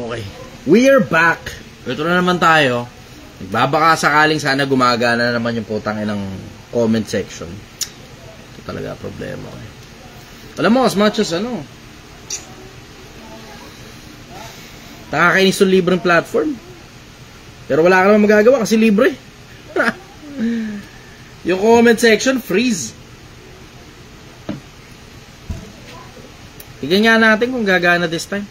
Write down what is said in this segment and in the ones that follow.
Okay. We are back. Ito na naman tayo. Nagbabaka sakaling sana gumagana na naman yung putang inang comment section. Ito talaga problema. Alam mo, as much as nakakainis yung libreng platform. Pero wala ka naman magagawa kasi libre. Yung comment section, freeze. Tignan nga natin kung gagana this time.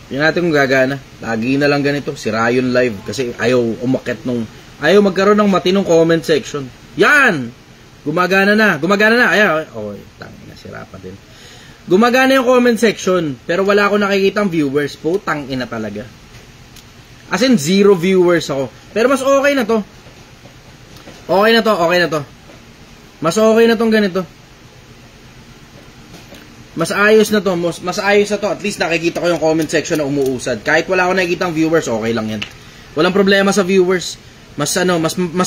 Tignan natin kung gagana. Lagi na lang ganito, si Ryan live. Kasi ayaw umakit ayaw magkaroon ng matinong comment section. Yan! Gumagana na. Ayaw. Okay, tangina, sira pa din. Gumagana yung comment section. Pero wala ako nakikitang viewers. Putang ina talaga. As in, 0 viewers ako. Pero mas okay na to. Okay na to. Mas okay na tong ganito. Mas ayos na to. Mas ayos na to. At least nakikita ko yung comment section na umuusad. Kahit wala ako nakikitang viewers, okay lang yan. Walang problema sa viewers. Mas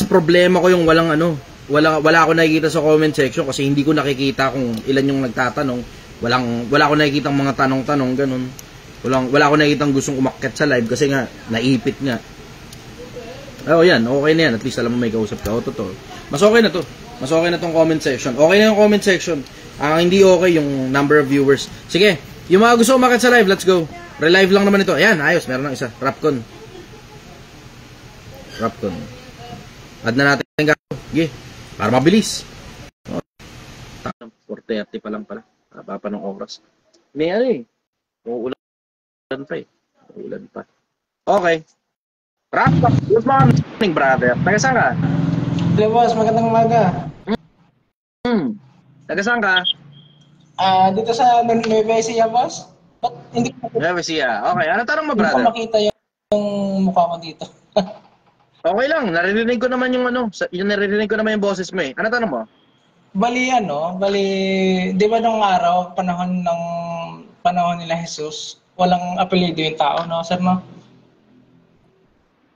problema ko yung wala ako nakikita sa comment section kasi hindi ko nakikita kung ilan yung nagtatanong. Wala ako nakikitang mga tanong-tanong, ganun. Wala ako nakikitang gustong umakyat sa live kasi nga, naipit nga. Oh, yan. Okay na yan. At least alam mo may kausap ka. O, totoo. Mas okay na to. Mas okay na tong comment section. Okay na yung comment section. Ang hindi okay yung number of viewers. Sige. Yung mga gusto umakyat sa live, let's go. Relive lang naman ito. Ayan, ayos. Meron ng isa. Rapcon. Add na natin yung gato. Sige. Para mabilis. 4:30 pa lang pala. Haba pa ng oras. May uulan pa. Okay. Rapcon. Good morning, brother. Taga saan ka? Hello, boss. Magandang umaga. Taga saan ka? Dito sa Nueva Ecija, boss. Ba't hindi ko Nueva Ecija. Okay. Ano tanong mo, brother? Hindi ko makita yung mukha ko dito. Okay lang. Naririnig ko naman naririnig ko naman yung boses mo eh. Ano tanong mo? Bali, di ba nung araw, panahon nila Jesus, walang apelido yung tao, no? Sir, no?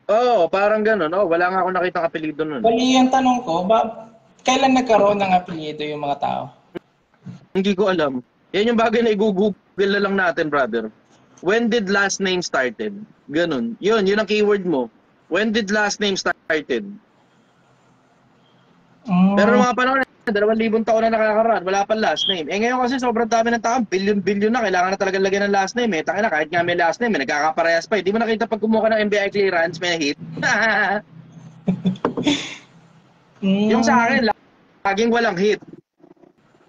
Oo, parang gano'n. Oh, wala nga ako nakita apelido nun. Bali, yung tanong ko, kailan nagkaroon ng apelido yung mga tao? Hindi ko alam. Yan yung bagay na i-google na lang natin, brother. When did last name started? Ganun. Yun ang keyword mo. When did last name started? Pero nung mga panahon 2,000 taon na nakakaraan, wala pa last name. Ngayon kasi sobrang dami ng tao, billion na, kailangan na talaga lagyan ng last name eh. Tangina, kahit nga may last name, nagkakaparehas pa eh. Di mo nakita pag kumuha ng NBI clearance, may hit. Yung sa akin, laging walang hit.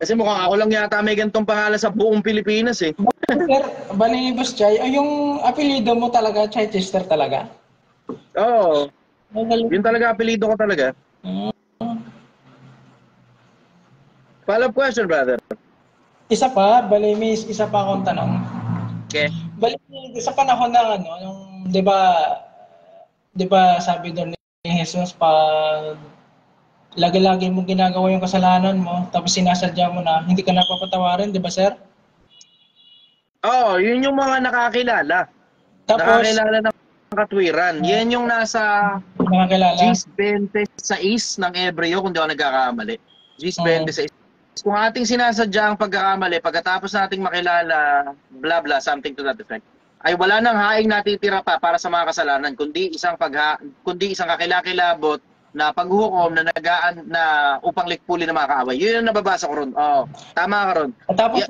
Kasi mukhang ako lang yata may ganitong pangalan sa buong Pilipinas eh. Sir, bali, Boss Chay, yung apelido mo talaga, Chay Chester talaga? Oo. Yun talaga, apelido ko talaga. Follow-up question, brother. Isa pa, bali, may isa pa akong tanong. Okay. Bali, sa panahon na yung, di ba sabi doon ni Jesus, pag lagi-lagi mo ginagawa yung kasalanan mo, tapos sinasadya mo na, hindi ka napapatawarin, di ba, sir? Oo, yun yung mga nakakilala. Tapos, nakakilala ng katwiran. Yan yung nasa Gis 26 ng Ebreo, kung di ako nagkakamali. Gis 26. Kung ating sinasadya ang pagkakamali, pagkatapos nating makilala, blah blah, something to that effect, ay wala nang haing natitira pa para sa mga kasalanan, kundi isang kakilakilabot na paghuhukom na nagaan na upang likpulin ng mga kaaway. Yun yung nababasa ko ron. Oh, tama ka ron.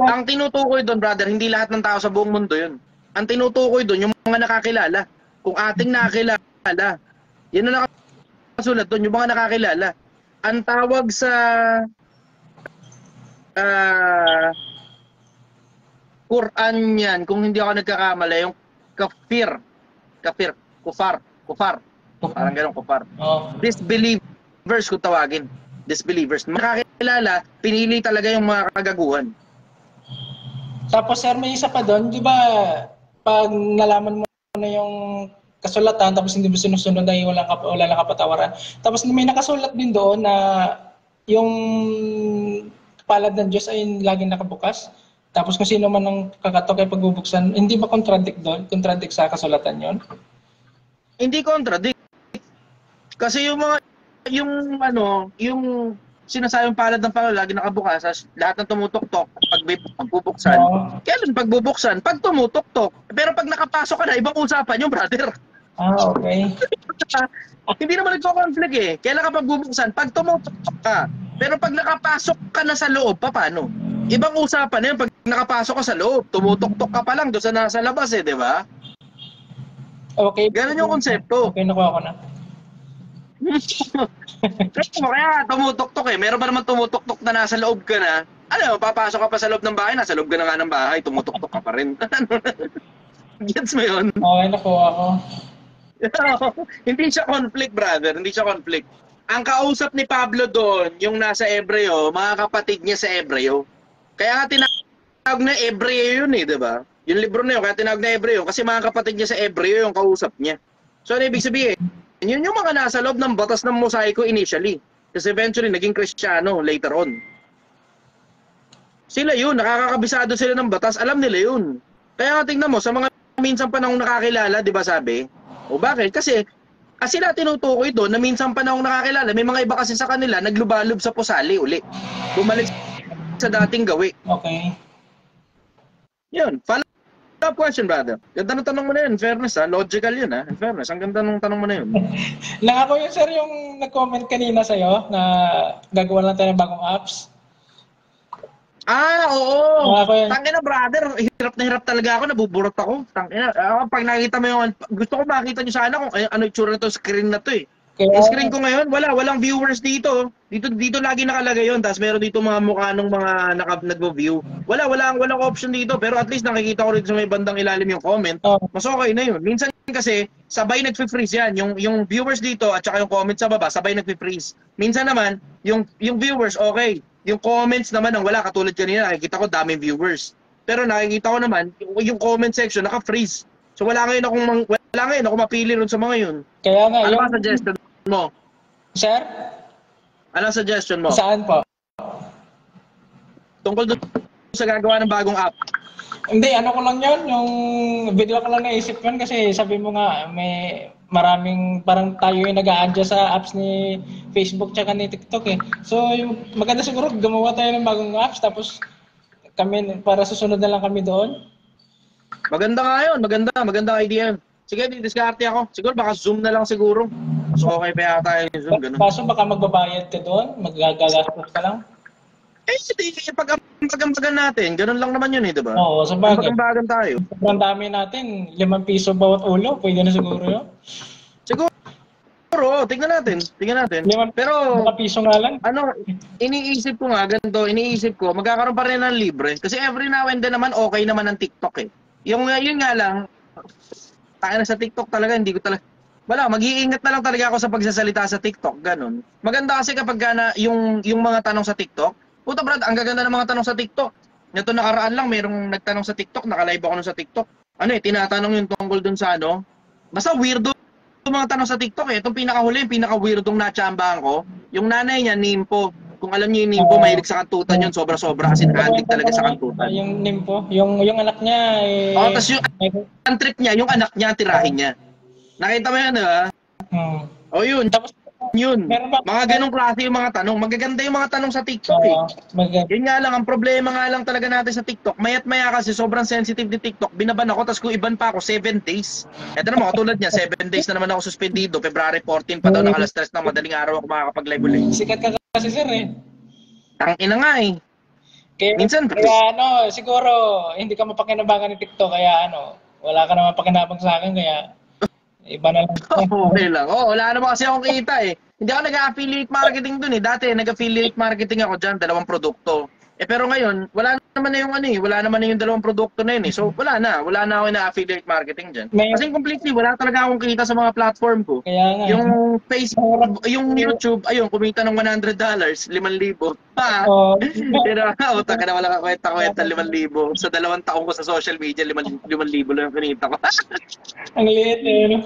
Ang tinutukoy doon, brother, hindi lahat ng tao sa buong mundo yun. Ang tinutukoy doon, yung mga nakakilala. Kung ating nakakilala, yan na nakasulat doon, yung mga nakakilala. Ang tawag sa Quran yan, kung hindi ako nagkakamali, yung kufar. Parang ganun, kufar. Disbelievers kung tawagin. Disbelievers. Makakilala, pinili talaga yung mga kagaguhan. Tapos sir, may isa pa doon, di ba, pag nalaman mo na yung kasulatan, tapos hindi mo sinusunod ay wala lang kapatawaran. Tapos may nakasulat din doon na yung palad ng Diyos ay laging nakabukas. Tapos kung sino man ang kakatok ay pagbubuksan, hindi ba contradict doon? Contradict sa kasulatan yon? Hindi contradict. Kasi yung sinasayang palad ng Panginoon, lagi nakabukas, lahat ng tumutok-tok, pagbubuksan. Kailan pagbubuksan? Pag tumutok-tok. Pero pag nakapasok ka na, ibang usapan yung brother. Okay. Hindi naman nagko-conflict eh. Kailan ka pagbubuksan? Pag tumutok-tok ka. Pero pag nakapasok ka na sa loob, paano? Ibang usapan na yun. Pag nakapasok ka sa loob, tumutok-tok ka pa lang doon sa nasa labas eh, di ba? Okay. Ganun yung konsepto. Okay, nakuha ko na. Kaya tumutok-tok eh. Meron ba naman tumutok-tok na nasa loob ka na? Ano, papasok ka pa sa loob ng bahay, nasa loob ka na nga ng bahay, tumutok-tok ka pa rin. Gets mo yun? Okay, nakuha ko. Hindi siya conflict, brother. Hindi siya conflict. Ang kausap ni Pablo doon, yung nasa Ebreo, mga kapatid niya sa Ebreo. Kaya nga tinawag na Ebreo yun eh, di ba? Yung libro na yun, kaya tinawag na Ebreo. Kasi mga kapatid niya sa Ebreo yung kausap niya. So, ano ibig sabihin? Yun yung mga nasa loob ng batas ng mosaiko initially. Kasi eventually, naging Kristiyano later on. Sila yun, nakakakabisado sila ng batas, alam nila yun. Kaya nga tingnan mo, sa mga minsan pa nang nakakilala, di ba sabi? O bakit? Kasi sila tinutukoy doon na minsan pa nang nakakilala, may mga iba kasi sa kanila, naglubalob sa pusali uli. Bumalik sa dating gawi. Okay. Yun, follow-up question, brother. Ganda ng tanong mo na yun, fairness ha, logical yun ha, in fairness, ang ganda ng tanong mo na yun. Nangako yun, sir, yung nag-comment kanina sa'yo na gagawa lang tayo ng bagong apps. Oo. Tangina, brother, hirap na hirap talaga ako, nabuburot ako. Tangina, pag nakita mo yung, gusto ko makita nyo sana kung ano itsura nito screen na to eh. Yung screen ko ngayon, walang viewers dito. Dito lagi nakalagay yun, tapos meron dito mga mukha ng mga nagvo-view. Walang option dito, pero at least nakikita ko rito sa may bandang ilalim yung comment. Mas okay na yun. Minsan kasi, sabay nagfi-freeze yan. Yung viewers dito at saka yung comments sa baba, sabay nagfi-freeze. Minsan naman, yung viewers, okay. Yung comments naman ang wala, katulad kanina, nakikita ko daming viewers. Pero nakikita ko naman, yung comment section, naka-freeze. So wala ngayon ako mapili ron sa mga yun. Kaya nga, ano ba suggestion mo? Sir? Ano suggestion mo? Saan po? Tungkol doon sa gagawa ng bagong app. Hindi, ano ko lang yun, yung bigla ko lang naisip yun kasi sabi mo nga, may maraming parang tayo yung nag-a-adjust sa apps ni Facebook tsaka ni TikTok eh. So, yung maganda siguro gumawa tayo ng bagong apps tapos kami, para susunod na lang kami doon. Maganda nga yun, maganda idea yun. Sige, didiskarte ako. Siguro baka Zoom na lang siguro. So, okay pa yata yung Zoom, ganun. Kaso baka magbabayad ka doon, magagastos ka lang. Eh, pag-ambagan natin, ganun lang naman yun eh, diba? Oo, sa bagay. Pag-ambagan tayo. Sobrang dami natin, 5 piso bawat ulo, pwede na siguro yun. Siguro, tingnan natin. Pero, 5 piso nga lang. ano, iniisip ko nga, ganito, magkakaroon pa rin ng libre. Kasi every now and then naman, okay naman ang TikTok eh. Yun nga lang, tayo na sa TikTok talaga, hindi ko talaga, mag-iingat na lang talaga ako sa pagsasalita sa TikTok, ganun. Maganda kasi kapag yung mga tanong sa TikTok, puta brad, ang gaganda ng mga tanong sa TikTok. Ito nakaraan lang, mayroong nagtanong sa TikTok, nakalive ako nun sa TikTok. Ano eh, tinatanong yung tungkol dun sa ano. Basta weirdo yung mga tanong sa TikTok eh. Itong pinakahuli, yung pinaka-weirdong natsambahan ko, yung nanay niya, Nimpo. Kung alam niyo yung Nimpo, mahilig sa kantutan yun, sobra-sobra kasi addict talaga sa kantutan. Yung Nimpo, yung anak niya eh... Oo, tapos yung trip niya, yung anak niya, tirahin niya. Nakita mo yan, diba? O yun, tapos yun. Mga ganong klase yung mga tanong. Magaganda yung mga tanong sa TikTok eh. Yun nga lang, ang problema nga lang talaga natin sa TikTok, mayat maya kasi sobrang sensitive ni TikTok. Binaban ako, tapos kung iban pa ako, 7 days. Eto naman, katulad niya, 7 days na naman ako suspendido. February 14 pa daw, nakalas-stress na madaling araw ako makakapag-live ulit. Sikat ka kasi sir eh. Tangina nga eh. Minsan, kaya ano, siguro, hindi ka mapakinabangan ni TikTok, kaya ano, wala ka naman pakinabang sa akin, kaya iba na lang. Okay lang. Wala naman kasi akong kita eh. Hindi ako nag-affiliate marketing dun eh. Dati nag-affiliate marketing ako dyan, 2 produkto. Pero ngayon, wala naman na yung wala naman na yung 2 produkto na yun eh. So wala na ako na-affiliate marketing dyan. Kasi completely, wala talaga akong kita sa mga platform ko. Kaya nga. Yung Facebook, yung YouTube, ayun, kumita ng $100, 5,000. Pero, taka na wala ka kwenta, 5,000. Sa 2 taong ko sa social media, 5,000 lang yung kinita ko. Ang liit eh.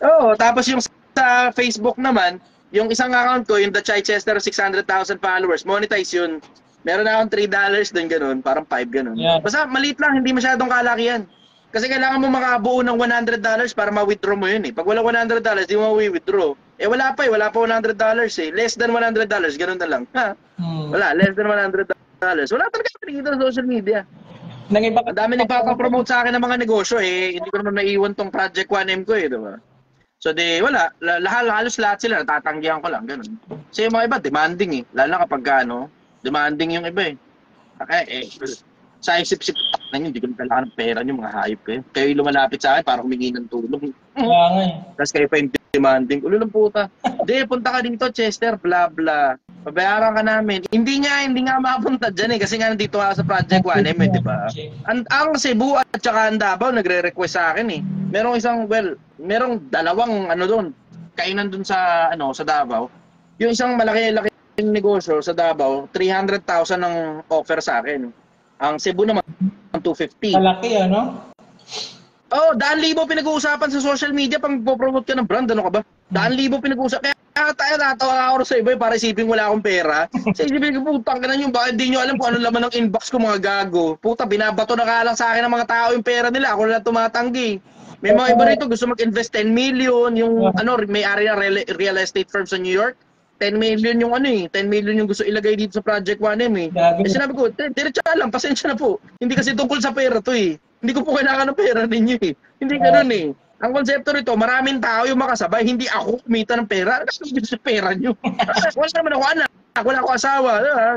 Oo, tapos yung sa Facebook naman, yung isang account ko, yung The Chichester, 600,000 followers, monetize yun. Meron na akong $3 din ganun, parang 5 ganun. Yeah. Basta maliit lang, hindi masyadong kalaki yan. Kasi kailangan mo makabuo ng $100 para ma-withdraw mo yun eh. Pag wala $100, di mo ma-withdraw. Eh wala pa $100 eh. Less than $100, ganun na lang. Ha? Wala, less than $100. Wala talaga nakikita sa social media. Ang dami nagpapapromote sa akin ng mga negosyo eh. Hindi ko naman naiwan tong Project 1M ko eh, diba? So di, wala. Halos lahat sila, natatanggihan ko lang, ganun. Kasi yung mga iba, demanding eh. Lalo na kapag demanding yung iba eh. Sa isip-sip, hindi ko nagkailangan ng pera nyo, mga hayop kayo. Kayo lumalapit sa akin para humingi ng tulong. Tapos kayo pa yung demanding. Ulo ng puta. Hindi, punta ka dito, Chester, bla bla. Pabayaran ka namin. Hindi nga mapunta dyan eh. Kasi nga nandito ako sa Project 1M eh, di ba? Ang Cebu at saka ang Davao nagre-request sa akin eh. Merong dalawang doon. Kainan doon sa Davao. Yung isang malaki-laki negosyo sa Davao, 300,000 ang offer sa akin. Ang Cebu naman, 250. Malaki, ano? Oh, 100,000 pinag-uusapan sa social media pag promote ka ng brand, ano ka ba? 100,000 pinag-uusapan. Kaya tayo natawa ako sa iba para isipin wala akong pera. Sa isipin ko, putang ka na nyo, bakit di nyo alam kung ano laman ng inbox ko, mga gago. Puta, binabato na ka lang sa akin ng mga tao yung pera nila. Ako na lang tumatanggi. May mga iba rito gusto mag-invest 10 million, yung may-ari ng real estate firm sa New York. 10 million yung 10 million yung gusto ilagay dito sa Project 1M eh. Eh sinabi ko, diretso lang, pasensya na po. Hindi kasi tungkol sa pera to eh. Hindi ko po kailangan ng pera ninyo eh. Hindi ganoon eh. Ang konsepto nito, maraming tao yung makasabay, hindi ako kumita ng pera. Ano gusto sa pera nyo? Wala naman ako anak, wala ako asawa.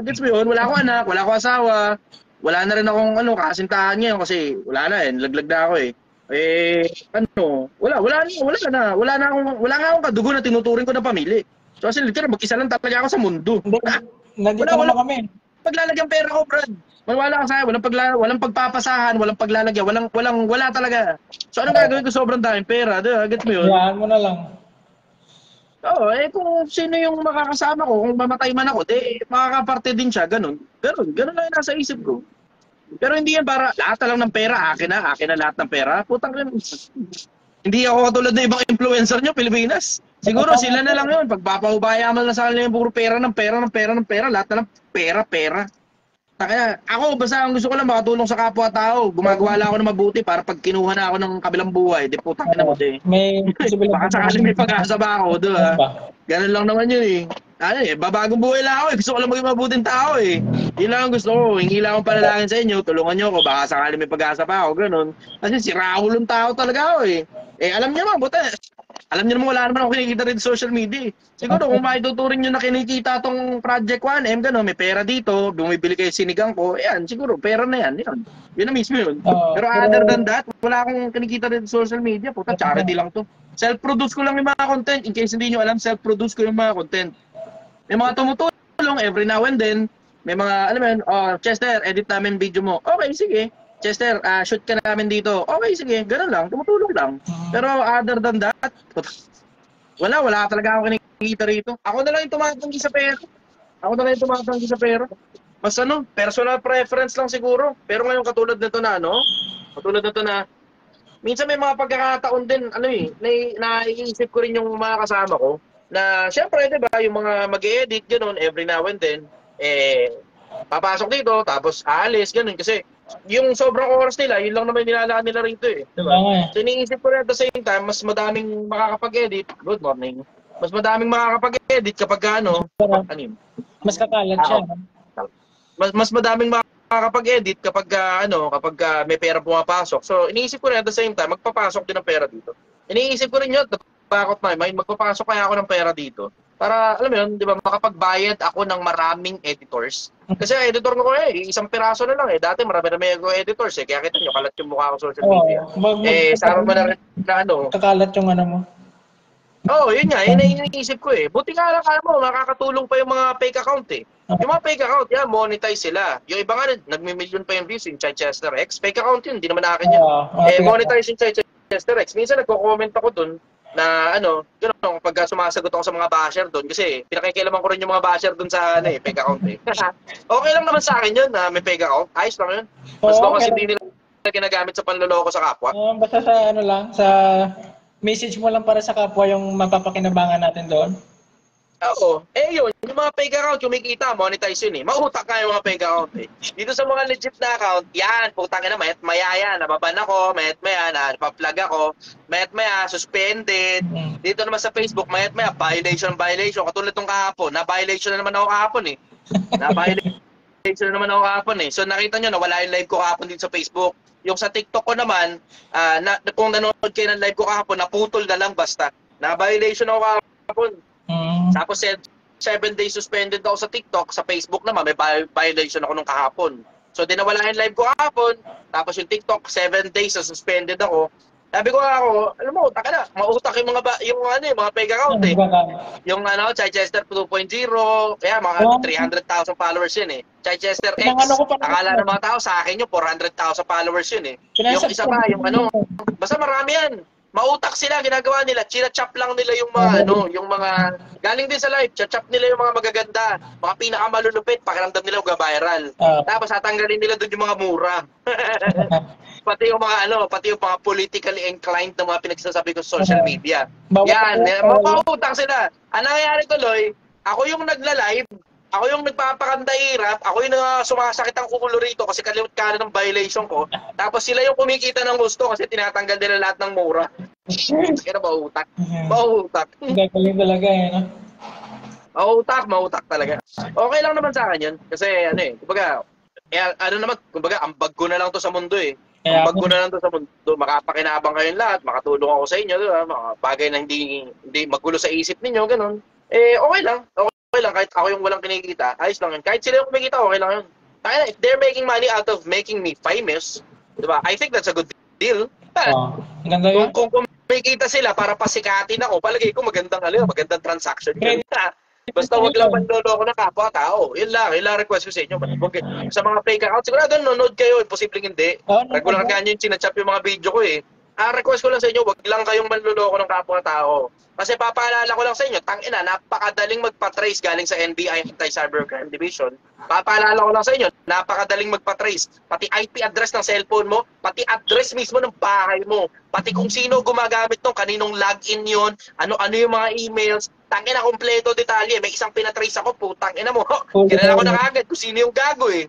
Gets mo yun? Wala ako anak, wala ako asawa. Wala na rin akong kasintahan ngayon kasi wala na eh, laglag na ako eh. Wala nga akong kadugo na tinuturing ko ng pamilya. So kasi literal, mag-isa lang talaga ako sa mundo. Nandito naman kami. Paglalagyan pera ko, Brad. Wala ka sa'yo, walang pagpapasahan, walang paglalagyan, wala talaga. So anong gagawin ko, sobrang daming pera, gets mo yun? Hayaan mo na lang. Oo, kung sino yung makakasama ko, kung mamatay man ako, makakaparte din siya, ganun lang yung nasa isip ko. Pero hindi yan para lahat lang ng pera, akin na lahat ng pera. Putang ina. Hindi ako katulad ng ibang influencer nyo, Pilipinas. Siguro sila na lang yun. Pagpapahubaya mo na sa kanila yung puro pera, lahat na lang pera. Kaya ako, basta ang gusto ko lang makatulong sa kapwa-tao. Gumagawa lang ako ng mabuti para pag kinuha na ako ng kabilang buhay, di putang ina mo di. Baka sakaling may pag-asa ba ako, diba? Ganun lang naman yun eh. Babagong buhay lang ako eh. Gusto ko lang maging mabuting tao eh. Yun lang ang gusto ko. Hingi lang akong panalangin sa inyo. Tulungan nyo ako. Baka sakaling may pag-asa pa ako. Ganun. Kasi si Rahulong tao talaga ako eh. Alam niyo naman, buta. Alam niyo naman wala naman ako kinikita rin sa social media. Siguro kung maituturing nyo na kinikita tong Project 1M, gano'n, may pera dito, bumibili kayo sinigang ko, siguro, pera na yan. Yun na mismo yun. Pero other than that, wala akong kinikita rin sa social media. Puta, charity lang to. Self-produce ko lang yung mga content. In case hindi nyo alam, self-produce ko yung mga content. May mga tumutulong every now and then. May mga, alam mo yun, Chester, edit namin video mo. Okay, sige. Chester, shoot ka namin dito. Okay, sige. Ganun lang. Tumutulong lang. Pero other than that, wala talaga ako kinikita rito. Ako na lang yung tumatanggi sa pera. Mas personal preference lang siguro. Pero ngayon katulad nito na, minsan may mga pagkakataon din, naiisip ko rin yung mga kasama ko, na syempre, di ba, yung mga mag-edit, gano'n, every now and then, papasok dito, tapos aalis, gano'n, kasi yung sobrang oras nila, yun lang naman nilalaan nila rito eh. Diba? So iniisip ko rin at the same time, mas madaming makakapag-edit, good morning, mas madaming makakapag-edit kapag mas kakalat siya. Mas madaming makakapag-edit kapag may pera pumapasok. So iniisip ko rin at the same time, magpapasok din ng pera dito. Iniisip ko rin yun, bakit magpapasok kaya ako ng pera dito. Para, alam mo yun, di ba, makapagbayad ako ng maraming editors. Kasi editor ko isang piraso na lang Dati marami ako editors Kaya kita nyo, kalat yung mukha ko sa social media. Sama mo na kakalat yung mo. Yun nga, iniisip ko Buti nga lang mo, makakatulong pa yung mga fake account Yung mga fake account, monetize sila. Yung iba nga, nagmi-million pa yung views yung Chester X. Fake account yun, hindi naman akin yan. Monetize yung Chester X. Minsan nagko-comment ako dun na pag sumasagot ako sa mga basher doon kasi pinakikialaman ko rin yung mga basher doon sa fake account Okay lang naman sa akin yun na may fake account. Ayos lang yun. Mas long kasi hindi nila ginagamit sa panloloko sa kapwa. Basta sa message mo lang para sa kapwa yung mapapakinabangan natin doon. Oo. Yun, yung mga fake account, kumikita, monetize yun eh. Mautak nga yung mga fake account eh. Dito sa mga legit na account, yan, putang ina, mayat maya yan, nababan ako, mayat maya, napaplag ako, mayat maya, suspended. Dito naman sa Facebook, mayat maya, violation. Katulad nung kahapon, na-violation na naman ako kahapon eh. Na-violation na naman ako kahapon eh. So nakita nyo, nawala yung live ko kahapon dito sa Facebook. Yung sa TikTok ko naman, kung nanonood kayo ng live ko kahapon, naputol na lang basta. Na-violation ako kahapon. Tapos 7 days suspended ako sa TikTok, sa Facebook naman may violation ako nung kahapon. So dinawala yung live ko kahapon, tapos yung TikTok 7 days na suspended ako. Sabi ko ako, alam mo, taka na, mautak yung mga yung mga fake account eh. Yung Chichester 2.0, kaya mga 300,000 followers yun eh. Chichester X, akala ng mga tao sa akin yung 400,000 followers yun eh. Yung isa pa, yung basta marami yan. Mautak sila, ginagawa nila, china-chop lang nila yung mga yung mga galing din sa live, chop nila yung mga magaganda, mga pinakamalulupit, pakiramdam nila viral. Tapos tatanggalin nila doon yung mga mura. Pati yung mga politically inclined na mga pinagsasabi ko sa social media. Yan, mautak sila. Ang nangyayari tuloy, ako yung nagla-live, ako yung nagpapakandahirap, ako yung sumasakit ang ulo rito kasi kalimut ka ng violation ko. Tapos sila yung kumikita ng gusto kasi tinatanggal nila lahat ng mura. Kaya mautak. Mautak. Gagaling talaga no? Mautak talaga. Okay lang naman sa akin yun. Kasi kumbaga, kumbaga, ambag ko na lang to sa mundo eh. Ambag ko na lang to sa mundo. Makapakinabang kayong lahat, makatulong ako sa inyo, diba? Mga bagay na hindi magulo sa isip ninyo, ganun. Okay lang. Okay lang, kahit ako yung walang kinikita, ayos lang yun. Kahit sila yung kumikita, okay lang yun. If they're making money out of making me famous, diba? I think that's a good deal. Ganda yun. Kung kumikita sila para pasikatin ako, palagay ko magandang transaction yun. Basta wag lang manloloko ng kapwa-tao. Yun lang request ko sa inyo. Sa mga fake account, sigurado nanonood kayo, imposibleng hindi. Regular ganyan yung sinachap yung mga video ko eh. Request ko lang sa inyo, wag lang kayong manloloko ng kapwa-tao. Kasi papaalala ko lang sa inyo, tangina, napakadaling magpa-trace galing sa NBI Anti-Cybercrime Division. Papaalala ko lang sa inyo, napakadaling magpa-trace. Pati IP address ng cellphone mo, pati address mismo ng bahay mo, pati kung sino gumagamit nung kaninong login yun, ano yung mga emails, tangina, kompleto detalye. May isang pinatrace ako, putang ina mo. Kilala ko na kagad kung sino yung gago eh.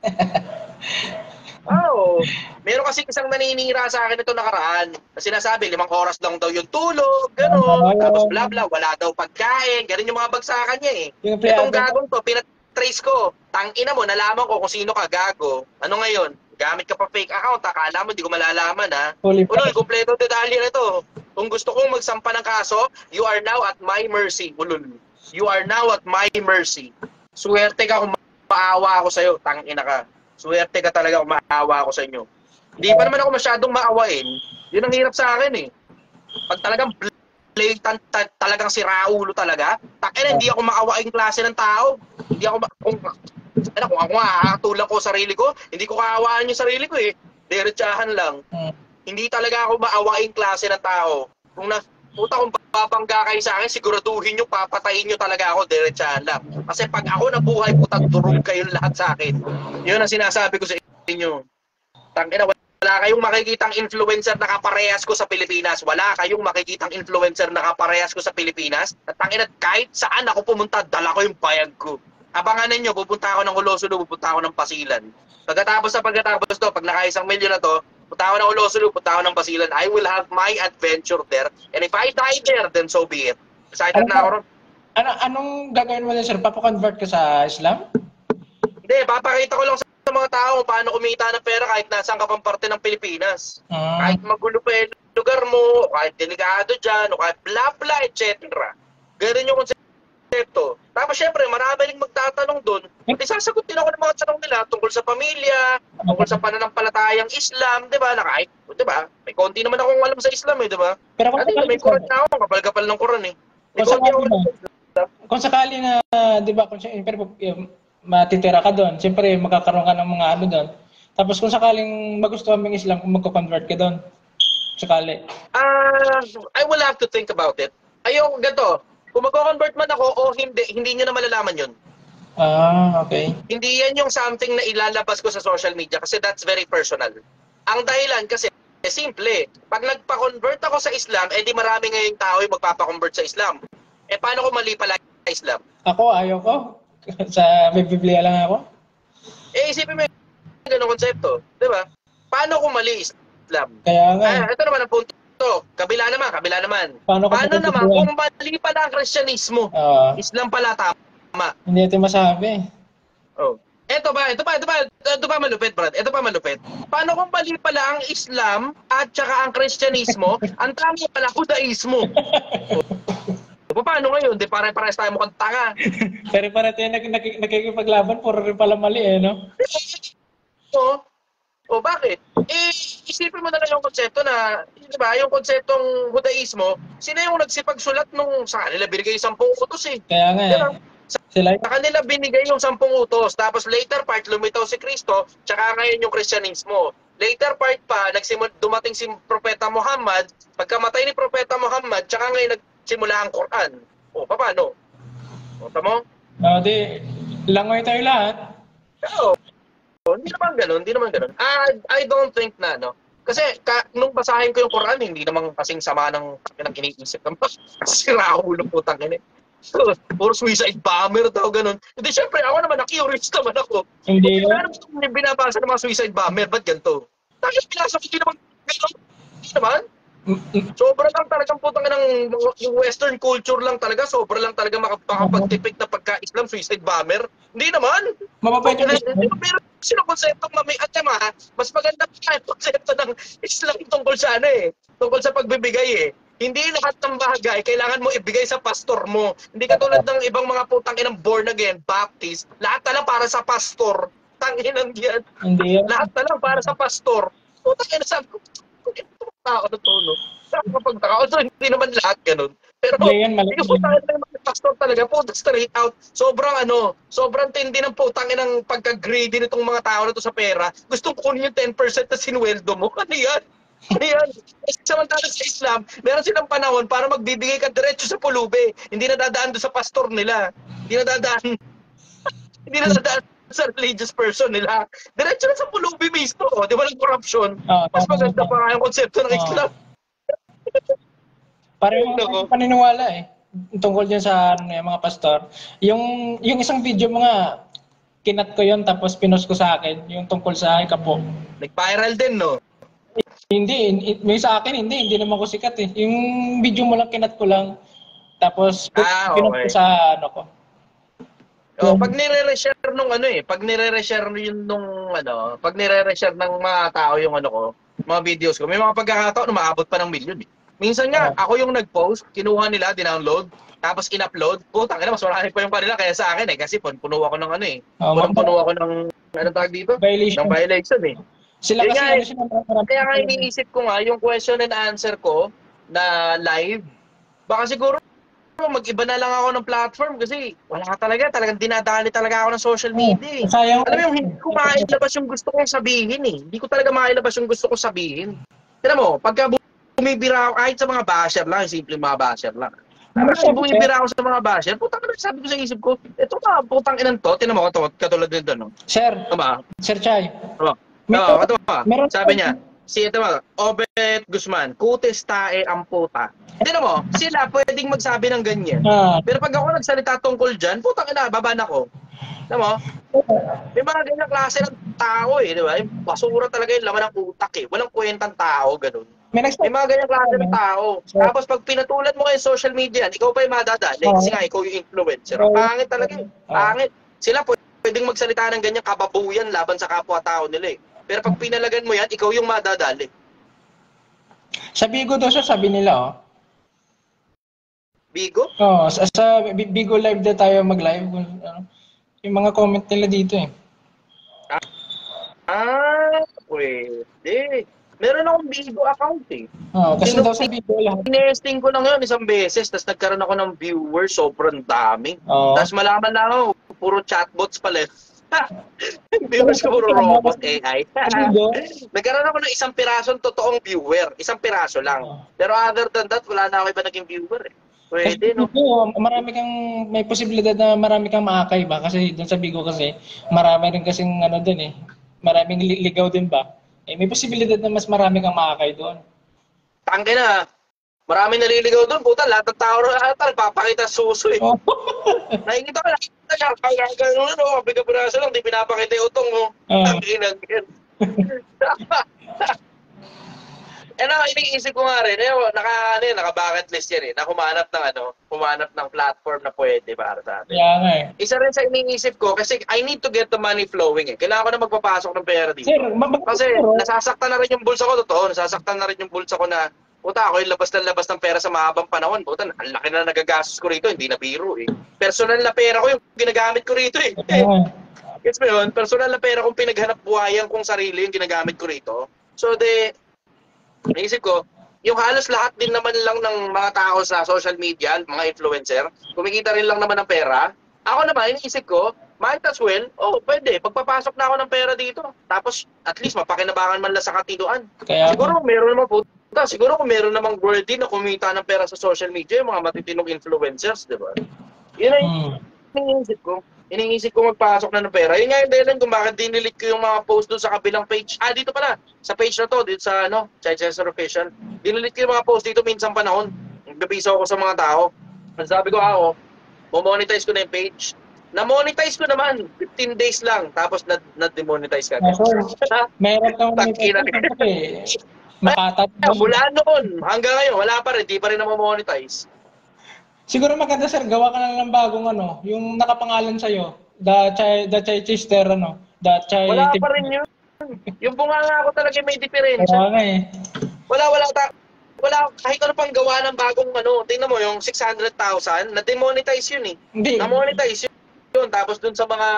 Meron kasi isang naninira sa akin ito nakaraan. Sinasabi, 5 oras lang daw yung tulog, gano'n. Tapos bla bla, wala daw pagkain. Ganun yung mga bagsakan niya eh. Itong gagong to, pinatrace ko. Tangina mo, nalaman ko kung sino ka gago. Ano ngayon? Gamit ka pa fake account, akala mo, di ko malalaman ha. Uloy, kompleto detalye na to. Kung gusto kong magsampa ng kaso, you are now at my mercy. Ulol. You are now at my mercy. Swerte ka kung maawa ako sa'yo, tangina ka. Swerte ka talaga kung maawa ako sa inyo. Hindi pa naman ako masyadong maawain. Yun ang hirap sa akin eh. Pag talagang blatant, talagang siraulo talaga, hindi ako maawain klase ng tao. Hindi ako, kung ako makakatulak ko sarili ko, hindi ko kaawaan yung sarili ko eh. Diretsahan lang. Hindi talaga ako maawain klase ng tao. Kung papangga kayo sa akin, siguraduhin nyo, papatayin nyo talaga ako, diretsahan lang. Kasi pag ako nabuhay, durog kayong lahat sa akin. Yun ang sinasabi ko sa inyo. Tangina, wala kayong makikitang influencer na kaparehas ko sa Pilipinas. Wala kayong makikitang influencer na kaparehas ko sa Pilipinas. At tangina, kahit saan ako pumunta, dala ko yung bayag ko. Abangan ninyo, pupunta ako ng Ulosolo, pupunta ako ng Pasilan. Pagkatapos to, pag naka1 milyon na to, punta ako ng Ulosolo, punta ako ng Pasilan. I will have my adventure there. And if I die there, then so be it. Excited na ako ron. Anong gagawin mo din, sir? Papakonvert ka sa Islam? Hindi, papakita ko lang sa mga tao paano kumita ng pera kahit nasaan ka pang parte ng Pilipinas. Kahit magulo pa yung lugar mo, kahit delikado dyan, o kahit bla bla, etc. Ganun yung konsepto. Tapos syempre, marami rin magtatanong doon. At isasagot din ako ng mga tanong nila tungkol sa pamilya, tungkol sa pananampalatayang Islam, di ba? Di ba? May konti naman akong alam sa Islam, di ba? Pero may Quran na ako, kapal-kapal ng Quran eh. May konti ako kung sakali na, di ba, kung matitira ka doon, siyempre magkakaroon ka ng mga doon. Tapos kung sakaling magustuhan mo yung Islam, kung magko-convert ka doon, sakali. I will have to think about it. Ganito, kung magko-convert man ako o hindi nyo na malalaman yun. Okay. Hindi yan yung something na ilalabas ko sa social media kasi that's very personal. Ang dahilan kasi, simple. Pag nagpa-convert ako sa Islam, di marami ngayong tao yung magpapa-convert sa Islam. Paano ko mali palagi Islam? Ako, ayaw ko. Sa Biblia lang ako. Isipin mo yung ganong konsepto. Di ba? Paano kung mali Islam? Kaya nga. Ito naman ang punto. Kabila naman. Paano naman kung mali pala ang Kristyanismo? Islam pala tama. Hindi natin masabi. Oh. Ito pa malupit, Brad. Ito pa malupit. Paano kung mali pala ang Islam at saka ang Kristyanismo, ang tama pala Judaismo? Paano ngayon? Di pare-pares tayo mukhang tanga. Pero para tayo nakikipaglaban, puro rin pala mali no? Bakit? Isipin mo na lang yung konsepto na, di ba, yung konseptong Judaismo, sino yung nagsipagsulat nung sa kanila binigay 10 utos eh. Kaya nga diba? Sa kanila binigay yung 10 utos, tapos later part, lumitaw si Kristo, tsaka ngayon yung Kristyanismo. Later part pa, dumating si Propeta Muhammad, pagkamatay ni Propeta Muhammad, tsaka ngayon nagsimula ang Quran. Paano? Tama mo? Langoy tayo lahat. Hindi naman ganun. I don't think na, no? Kasi nung basahin ko yung Quran, hindi naman kasing sama ng iniisip naman. Siraulo putang ina. Puro suicide bomber daw, ganun. Hindi, syempre, ako naman, na-curious naman ako. Hindi. Ano naman binabasa ng mga suicide bomber? Ba't ganito? Tapos pinasa ko, hindi naman ganun. Hindi naman. Sobra lang talagang putang ng yung western culture lang talaga, sobra lang talaga makapagtipik na pagka-Islam suicide bomber. Hindi naman. Mapapwede na pero sino konseptong at mas maganda pa yung konsepto ng Islam tungkol sa tungkol sa pagbibigay eh. Hindi lahat ng bagay kailangan mo ibigay sa pastor mo. Hindi katulad ng ibang mga putang inang born again, Baptist, lahat na lang para sa pastor. Tanginan yan. Hindi. Lahat na lang para sa pastor. Putang ina, sabi ko, tao na to, no? Kapag although hindi naman lahat ganun. Pero hindi po tayo ng mga pastor talaga, puta straight out. Sobrang tindi ng putang inang pagka-greedy nitong mga tao na to sa pera. Gustong kunin yung 10% na sinweldo mo. Ano yan? Samantala sa Islam, meron silang panahon para magbibigay ka diretso sa pulube. Hindi na dadaan doon sa pastor nila. Hindi na dadaan sa religious person nila. Diretso na sa pulubi mismo. Di ba ng corruption? Mas maganda pa nga yung konsepto ng Islam. Parang paniniwala tungkol dyan sa mga pastor. Yung isang video mga kinat ko yon tapos pinost ko sa akin, yung tungkol sa kapo. Nag-viral din, no? Hindi, may sa akin hindi naman ko sikat eh. Yung video mo lang kinat ko lang tapos pinost ko sa ko. Pag nire-reshare pag nire-reshare pag nire-reshare ng mga tao yung mga videos ko, may mga pagkakataon na maabot pa ng milyon eh. Minsan nga, ako yung nag-post, kinuha nila, dinownload, tapos in-upload. Putang ina, mas marami pa yung kanila kaya sa akin kasi puno ako ng puno ako ng tawag dito? Violation. Ng violation eh. Sila kasi kaya nga iniisip ko nga, yung question and answer ko na live, baka siguro mag-iba na lang ako ng platform kasi wala talagang dinadali talaga ako ng social media eh. Alam mo yung hindi ko mailabas yung gusto kong sabihin eh. Hindi ko talaga mailabas yung gusto kong sabihin. Tignan mo, pagka bumibira ako, kahit sa mga basher lang, simple mga basher lang. Pagka bumibira ako sa mga basher, putang ina, sabi ko sa isip ko, ito ba, putang inan to, tignan mo, katulad nito, no? Sir Chay. Sabi niya, ito ba, Obet Guzman, kutis tae ang puta. Tignan mo, sila pwedeng magsabi ng ganyan. Pero pag ako nagsalita tungkol dyan, putang ina, baban ako. Tignan mo, may mga ganyang klase ng tao eh, di ba? Basura talaga yung laman ng utak eh. Walang kwentang tao, ganun. May mga ganyang klase ng tao. Tapos pag pinatulan mo kayo social media, ikaw pa yung madadali. Kasi nga, ikaw yung influencer. Pangit talaga eh. Pangit. Sila pwedeng magsalita ng ganyang kababuyan laban sa kapwa-tao nila eh. Pero pag pinalagan mo yan, ikaw yung madadali. Sa Bigo daw siya, sabi nila Bigo? Sa Bigo Live na tayo mag-live. Yung mga comment nila dito eh. Pwede. Meron akong Bigo account eh. Kasi daw sa Bigo lahat. Tinesting ko lang yun isang beses, tapos nagkaroon ako ng viewers, sobrang dami. Tapos malaman na ako, puro chatbots pala. Viewers ko puro robot AI. Nagkaroon ako ng isang pirasong totoong viewer. Isang piraso lang. Pero other than that, wala na ako iba naging viewer eh. Pwede, no? May posibilidad na marami kang maakay ba? Kasi doon sa Bigo kasi, marami rin kasing doon eh. Maraming ligaw din ba? May posibilidad na mas marami kang maakay doon. Tangke na. Marami naliligaw doon, puta, lahat ng tao ata nagpapakita suso eh. Oh. Nakikita ko siya, kaya gano'n, no, biga-braso lang, di pinapakita yung utong mo. Ang inang yan. Iniisip ko nga rin, naka-bucket list yan eh, na humanap ng platform na pwede para sa atin. Yeah, nga eh. Isa rin sa iniisip ko, kasi I need to get the money flowing eh. Kailangan ko na magpapasok ng pera dito. Sir, Kasi nasasaktan na rin yung bulsa ko, totoo. Nasasaktan na rin yung bulsa ko na, puta, ako yung labas ng pera sa mahabang panahon. Puta, ang laki na nagagastos ko rito, hindi na biro eh. Personal na pera ko yung ginagamit ko rito eh. Gets mo yun? Personal na pera kong pinaghanap buhayan kong sarili yung ginagamit ko rito. So, naisip ko, yung halos lahat din naman lang ng mga tao sa social media, mga influencer, kumikita rin lang naman ng pera. Ako naman, iniisip ko, might as well, pwede, pagpapasok na ako ng pera dito. Tapos, at least, mapakinabangan man lang sa katiduan. Siguro, meron naman puta. Siguro kung meron namang worthy na kumita ng pera sa social media, yung mga matitinong influencers, di ba? Yun ay iniisip ko. Iniisip ko magpasok na ng pera. Yun nga yung dahilan kung bakit dinilit ko yung mga post doon sa kabilang page. Dito pala. Sa page na to, dito sa Chichester Official. Dinilit ko yung mga post dito minsan panahon. Nagbibiso ako sa mga tao. Sabi ko, mo-monetize ko na yung page. Na-monetize ko naman. 15 days lang. Tapos na-demonetize ka. Meron kang monetize. Mula noon, hanggang ngayon, wala pa rin. Di pa rin na-monetize. Siguro maganda sir, gawa ka na lang ng bagong yung nakapangalan sa'yo. The Chichester, Wala pa rin yun. Yung bunganga ko talaga may diferensya. Wala, kahit ano pang gawa ng bagong tingnan mo, yung 600,000, na-demonetize yun eh. Hindi. Na-monetize yun. Tapos dun sa mga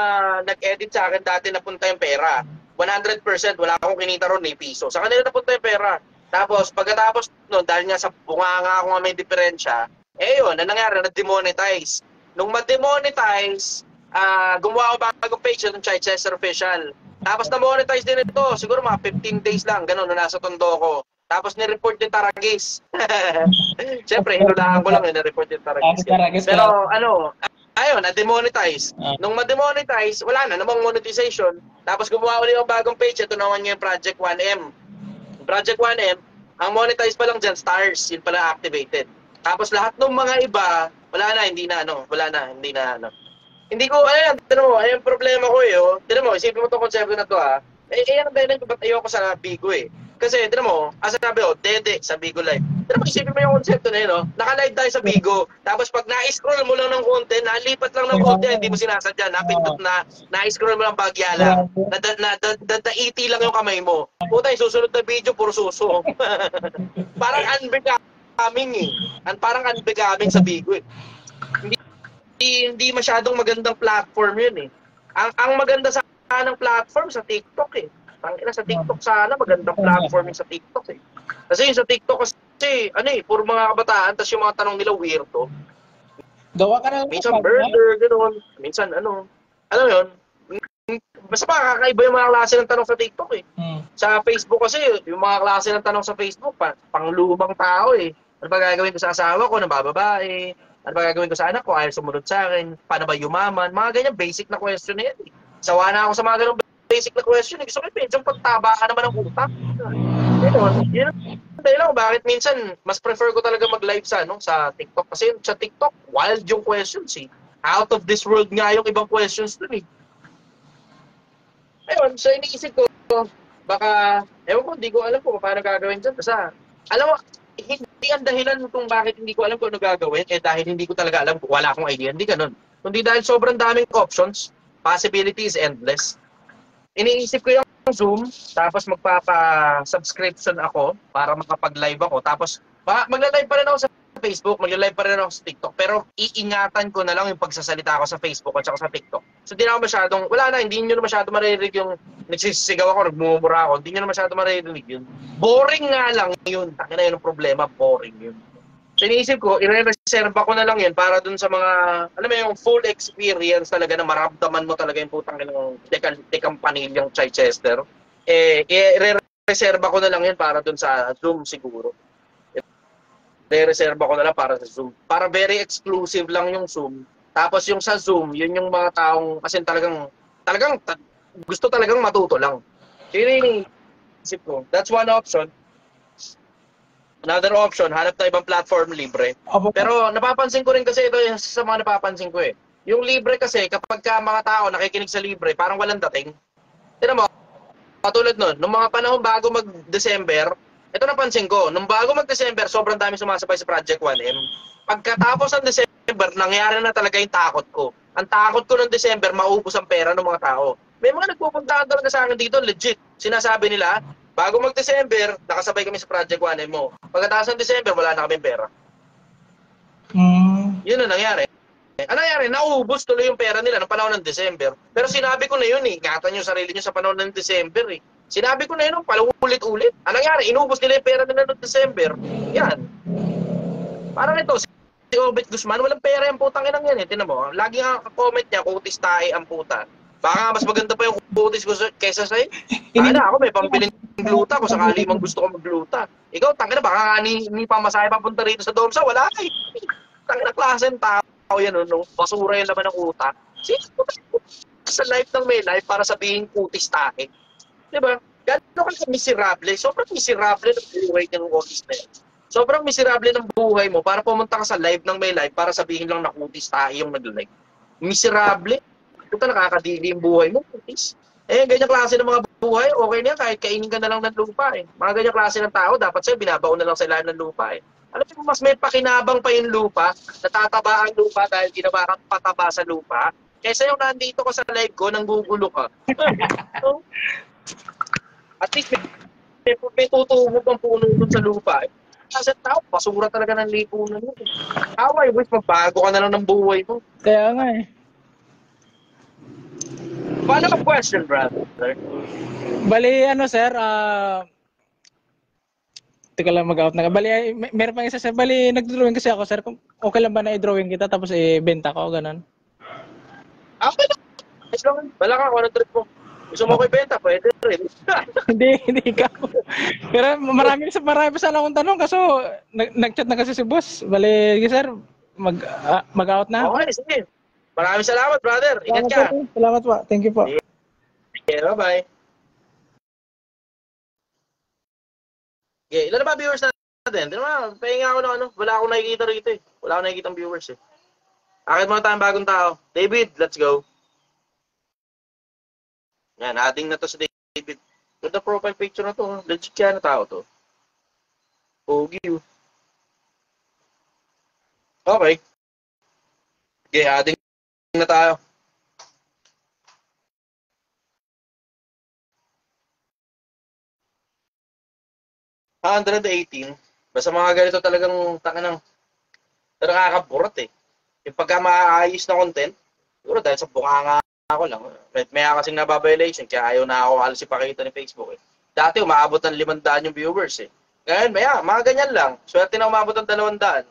nag-edit sa akin dati napunta yung pera. 100%, wala akong kinita ron ni piso. Sa kanila napunta yung pera. Tapos, pagkatapos nun, dahil nga sa bunganga ko nga may diferensya, yun, na nangyari, na-demonetize. Nung ma-demonetize, gumawa ko bagong page ng Chichester Official. Tapos na-monetize din ito, siguro mga 15 days lang, ganun, na nasa tondo ko. Tapos ni-report din Taragis. Siyempre, hinulaan ko lang yun, ni-report din Taragis. Pero ayun, na-demonetize. Nung ma-demonetize, wala na namang monetization. Tapos gumawa ulit yung bagong page, ito naman yung Project 1M. Project 1M, ang monetize pa lang dyan, stars, yun pala activated. Tapos lahat ng mga iba, hindi na. Hindi ko, ayun problema ko Tinan mo, isipin mo itong konsepto na to yan ang dahilan ko ba't ayoko sa Bigo eh. Kasi, tinan mo, sabi Dede sa Bigo Live. Tinan mo, isipin mo yung konsepto na yun, Naka-live tayo sa Bigo. Tapos pag na-scroll mo lang ng konti, nalipat lang ng konti, hindi mo sinasadya, napindot na-scroll mo lang bagya lang. Nadaiti lang yung kamay mo. Puta, yung susunod na video, puro suso. Parang unbecoming parang unbecoming sa Bigo eh. Hindi masyadong magandang platform yun eh. Ang maganda sa ng platform sa TikTok eh. Sa TikTok sana magandang platform yung sa TikTok eh. Kasi yung sa TikTok kasi puro mga kabataan tapos yung mga tanong nila weirdo. Gawa ka na minsan burger, gano'n. Minsan alam mo yun? Basta kakaiba yung mga klase ng tanong sa TikTok eh. Sa Facebook kasi, yung mga klase ng tanong sa Facebook, panglumang tao eh. Ano ba gagawin ko sa asawa ko, nabababae? Ano ba gagawin ko sa anak ko, ayaw sumunod sa akin? Paano ba yumaman? Mga ganyan, basic na question na yan eh. Sawa na ako sa mga ganong basic na question eh. Gusto ko medyo pagtaba ka naman ng utak. Yun ang dahilan ko bakit minsan, mas prefer ko talaga mag-live sa TikTok. Kasi sa TikTok, wild yung questions eh. Out of this world nga yung ibang questions dun eh. Ayun, so iniisip ko, baka, hindi ko alam kung paano gagawin dyan. Basta, alam mo, hindi ang dahilan kung bakit hindi ko alam kung ano gagawin, dahil hindi ko talaga alam, wala akong idea, hindi ganun. Kundi dahil sobrang daming options, possibility is endless. Iniisip ko yung Zoom, tapos magpapa-subscription ako para makapag-live ako, tapos magla-live pa rin ako sa Facebook, magla-live pa rin ako sa TikTok, pero iingatan ko na lang yung pagsasalita ko sa Facebook at saka sa TikTok. So di na ako masyadong, hindi nyo na masyado maririnig yung nagsisigaw ako, nagmumura ako, hindi nyo na masyado maririnig yun. Boring nga lang yun. Taka na yun ang problema, boring yun. So iniisip ko, i-reserva ko na lang yun para dun sa mga, alam mo yung full experience talaga na maramdaman mo talaga yung putang ng dekang panilyang Chichester. I-reserva ko na lang yun para dun sa Zoom siguro. I-reserva ko na lang para sa Zoom. Para very exclusive lang yung Zoom. Tapos yung sa Zoom, yun yung mga taong, kasi talagang gusto talagang matuto lang. Yun yung isip ko. That's one option. Another option, hanap na ibang platform libre. Opo. Pero napapansin ko rin kasi ito yung sa mga napapansin ko eh. Yung libre kasi, kapag ka mga tao nakikinig sa libre, parang walang dating. Tignan mo, katulad nun, nung mga panahon bago mag-December, ito napansin ko, nung bago mag-December, sobrang dami sumasabay sa Project 1M. Pagkatapos ng December, nangyari na talaga yung takot ko. Ang takot ko ng December, maubos ang pera ng mga tao. May mga nagpupuntahan talaga sa akin dito, legit. Sinasabi nila, bago mag-December, nakasabay kami sa Project 1M mo. Pagkatapos ng December, wala na kaming pera. Yun ang nangyari. Ano nangyari? Naubos tuloy yung pera nila ng panahon ng December. Pero sinabi ko na yun eh. Ingatan yung sarili nyo sa panahon ng December eh. Sinabi ko na yun, palulit-ulit. Ano nangyari? Inubos nila yung pera nila ng December. Yan. Parang ito, si Obet Guzman, walang pera yung putang inang yan eh. Tinan mo, lagi nga comment niya, kutis tae ang puta. Baka mas maganda pa yung kutis ko kaysa sa'yo. Ako, may pambiling gluta kung sakali mang gusto ko magluta. Ikaw, tangina, baka ni pamasahe papunta rito sa Domsa, wala ka eh. Tangina, klase ng tao yan, no? Basura yung laman ng utak. Sa life ng may life para sabihin kutis tae. Diba? Gano'n ka miserable. Sobrang miserable ng buhay ng kutis na yan. Sobrang miserable ng buhay mo para pumunta ka sa live ng may live para sabihin lang na kutis tayo yung nag-live. Miserable. Puta, nakakadili yung buhay mo, kutis. Ganyan klase ng mga buhay, okay na yan, kahit kainin ka na lang ng lupa eh. Mga ganyan klase ng tao, dapat sa'yo, binabaon na lang sa ilalim ng lupa eh. Alam mo, mas may pakinabang pa yung lupa, natataba ang lupa dahil ginawa kang pataba sa lupa, kaysa yung nandito ka sa live ko, nanggugulo ka. So, at least may tutubo pang puno dun sa lupa eh. Kasi tao, basura talaga ng lipunan mo. How I wish magbago ka na lang ng buhay mo. Kaya nga eh. Paano ka question, brother? Bali, ano sir, teka lang mag-out na. Bali, meron pang isa sir. Bali, nag-drawing kasi ako sir. Kung okay lang ba na i-drawing kita tapos i-benta ko, ganun? Okay lang. Ayos lang. Bala ka, ano trip mo? Gusto mo ko i-benta? Pwede rin. hindi ka. Pero marami pa sana akong tanong kaso nag-chat na kasi si boss. Bali, sir, mag-out na. Okay, sige. Maraming salamat, brother. Ingat ka. Salamat po. Thank you po. Yeah, bye-bye. Okay, ilan na ba viewers natin? Di naman, pahinga ako na ano. Wala akong nakikita rito eh. Wala akong nakikita viewers eh. Akit muna tayong bagong tao. David, let's go. Yan, adding na to si David. Ganda profile picture na to. Legit kaya na tao to. Pogi you. Okay. Okay, adding na tayo. $118. Basta mga ganito talagang nakakaburat eh. Yung pagka maayos na content, siguro dahil sa bunganga ako lang. May kasing nababiolation, kaya ayaw na ako alas ipakita ni Facebook eh. Dati umaabot ng 500 yung viewers eh. Ngayon, mga ganyan lang. Swerte na umabot ng 200.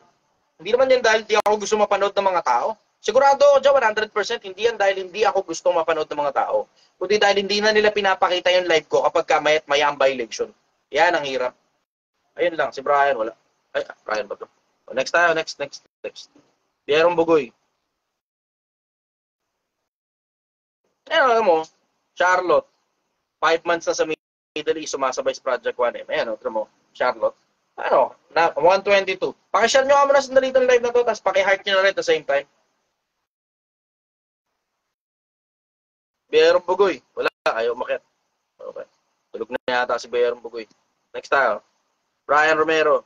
Hindi naman yan dahil di ako gusto mapanood ng mga tao. Sigurado ako dyan, 100%, hindi yan dahil hindi ako gusto mapanood ng mga tao. Kundi dahil hindi na nila pinapakita yung live ko kapag maya ang by-election. Yan ang hirap. Ayun lang, si Brian wala. Ay, Brian ba ito? Next tayo, next. Pierong Bugoy. Ayan, mo, Charlotte. 5 months na sa Middle East, sumasabay sa Project 1M. Ayan, mo, Charlotte. 122. Pakishare nyo ka muna sa nalitong live na to, tapos paki-heart nyo na rin at the same time. Pierong Bugoy. Wala, ayaw umakyat. Okay. Tulog na yata si Pierong Bugoy. Next tayo. Brian Romero.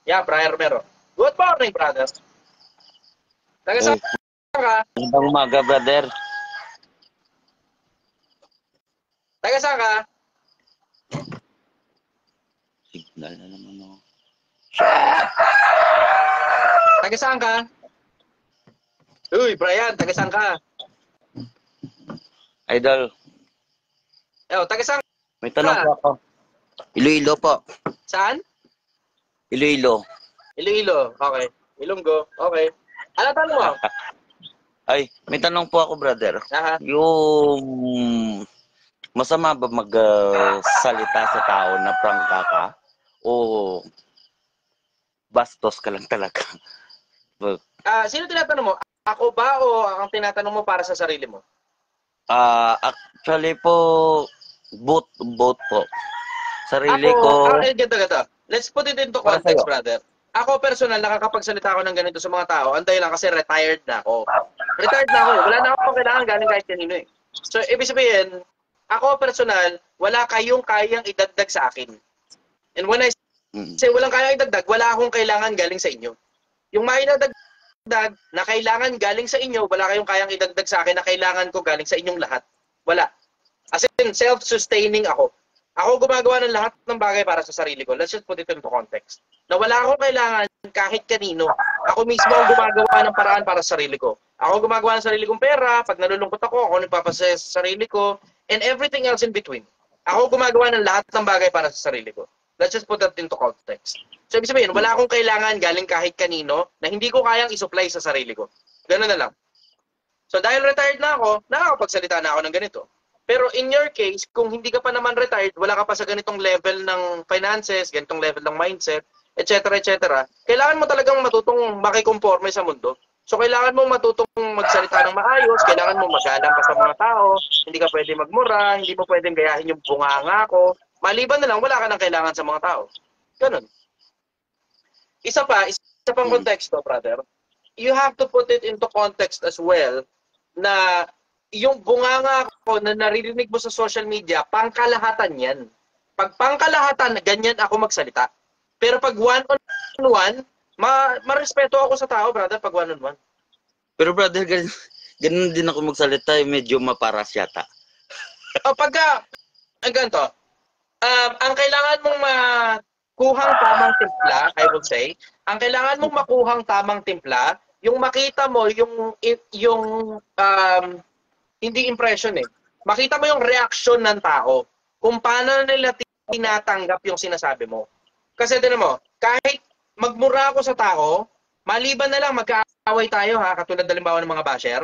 Yeah, Brian Romero. Good morning, brothers. Taga-saan ka? Magandang umaga, brother. Taga-saan ka? Signal na naman ako. Taga-saan ka? Uy, Brian, taga-saan ka? Idol, Taga-saan may tanong po ako. Iloilo po. Saan? Iloilo. Iloilo. Okay. Ilonggo. Okay. Ano tanong mo? Ay, may tanong po ako, brother. Aha. Yung masama ba magsalita sa tao na prangka ka? O bastos ka lang talaga? Sino tinatanong mo? Ako ba o ang tinatanong mo para sa sarili mo? Actually po, both po. Sarili ko. Ganito. Let's put it into Para context, sa'yo. brother. Ako personal, nakakapagsalita ako ng ganito sa mga tao. Ang dahilan kasi retired na ako. Retired na ako eh. Wala na akong kailangan galing kahit kanino eh. So, ibig sabihin, ako personal, wala kayong kayang idagdag sa akin. And when I say walang kayang idagdag, wala akong kailangan galing sa inyo. Yung maidagdag na kailangan galing sa inyo, wala kayong kayang idagdag sa akin na kailangan ko galing sa inyong lahat. Wala. As in, self-sustaining ako. Ako gumagawa ng lahat ng bagay para sa sarili ko. Let's just put it into context. Na wala akong kailangan kahit kanino. Ako mismo ang gumagawa ng paraan para sa sarili ko. Ako gumagawa ng sarili kong pera. Pag nalulungkot ako nagpapasaya sa sarili ko. And everything else in between. Ako gumagawa ng lahat ng bagay para sa sarili ko. Let's just put that into context. So, ibig sabihin, wala akong kailangan galing kahit kanino na hindi ko kayang isupply sa sarili ko. Ganun na lang. So, dahil retired na ako, nakakapagsalita na ako ng ganito. Pero in your case, kung hindi ka pa naman retired, wala ka pa sa ganitong level ng finances, ganitong level ng mindset, etc., etc., kailangan mo talagang matutong makikonforme sa mundo. So, kailangan mo matutong magsalita ng maayos, kailangan mo magalang ka sa mga tao, hindi ka pwede magmura, hindi mo pwedeng gayahin yung bunganga ko. Maliban na lang, wala ka nang kailangan sa mga tao. Ganun. Isa pang konteksto, brother. You have to put it into context as well na yung bunganga ko na naririnig mo sa social media, pangkalahatan yan. Pag pangkalahatan, ganyan ako magsalita. Pero pag one-on-one, marespeto ako sa tao, brother, pag one-on-one. Pero brother, ganun din ako magsalita, medyo maparas yata. Ganito, ang kailangan mong makuhang tamang timpla, I would say, ang kailangan mong makuhang tamang timpla, yung makita mo, yung hindi impression eh. Makita mo yung reaction ng tao. Kung paano nila tinatanggap yung sinasabi mo. Kasi tinan mo, kahit magmura ako sa tao, maliban na lang magkaaway tayo ha, katulad halimbawa ng mga basher.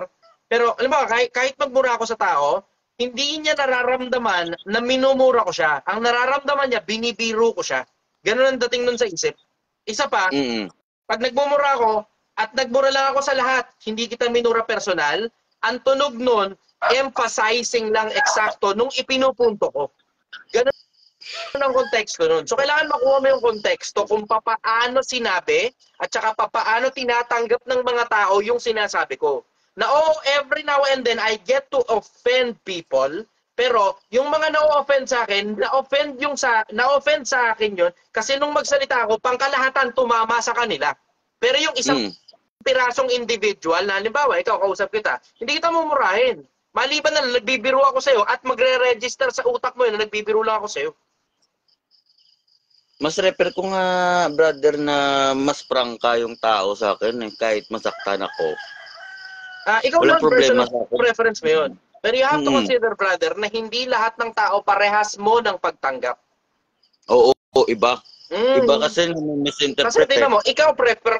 Pero halimbawa, kahit magmura ako sa tao, hindi niya nararamdaman na minumura ko siya. Ang nararamdaman niya, binibiro ko siya. Ganun ang dating nun sa isip. Isa pa, pag nagmumura ako, at nagmura lang ako sa lahat, hindi kita minura personal, ang tunog nun, emphasizing lang eksakto nung ipinupunto ko. Ganun ang konteksto nun. So, kailangan makuha mo yung konteksto kung papaano sinabi at saka papaano tinatanggap ng mga tao yung sinasabi ko. Na every now and then, I get to offend people, pero yung mga na-offend sa akin, na-offend sa akin yun, kasi nung magsalita ako, pangkalahatan tumama sa kanila. Pero yung isang pirasong individual na halimbawa, ikaw kausap kita, hindi kita mumurahin. Maliban na nagbibiro ako sa'yo at magre-register sa utak mo yun na nagbibiro lang ako sa'yo. Mas refer ko nga, brother, na mas prangka yung tao sa akin kahit masaktan ako. Ikaw lang personal preference mo yun. Pero you have to consider, brother, na hindi lahat ng tao parehas mo ng pagtanggap. Oo, iba. Iba kasi misinterpret. Kasi tingnan mo, ikaw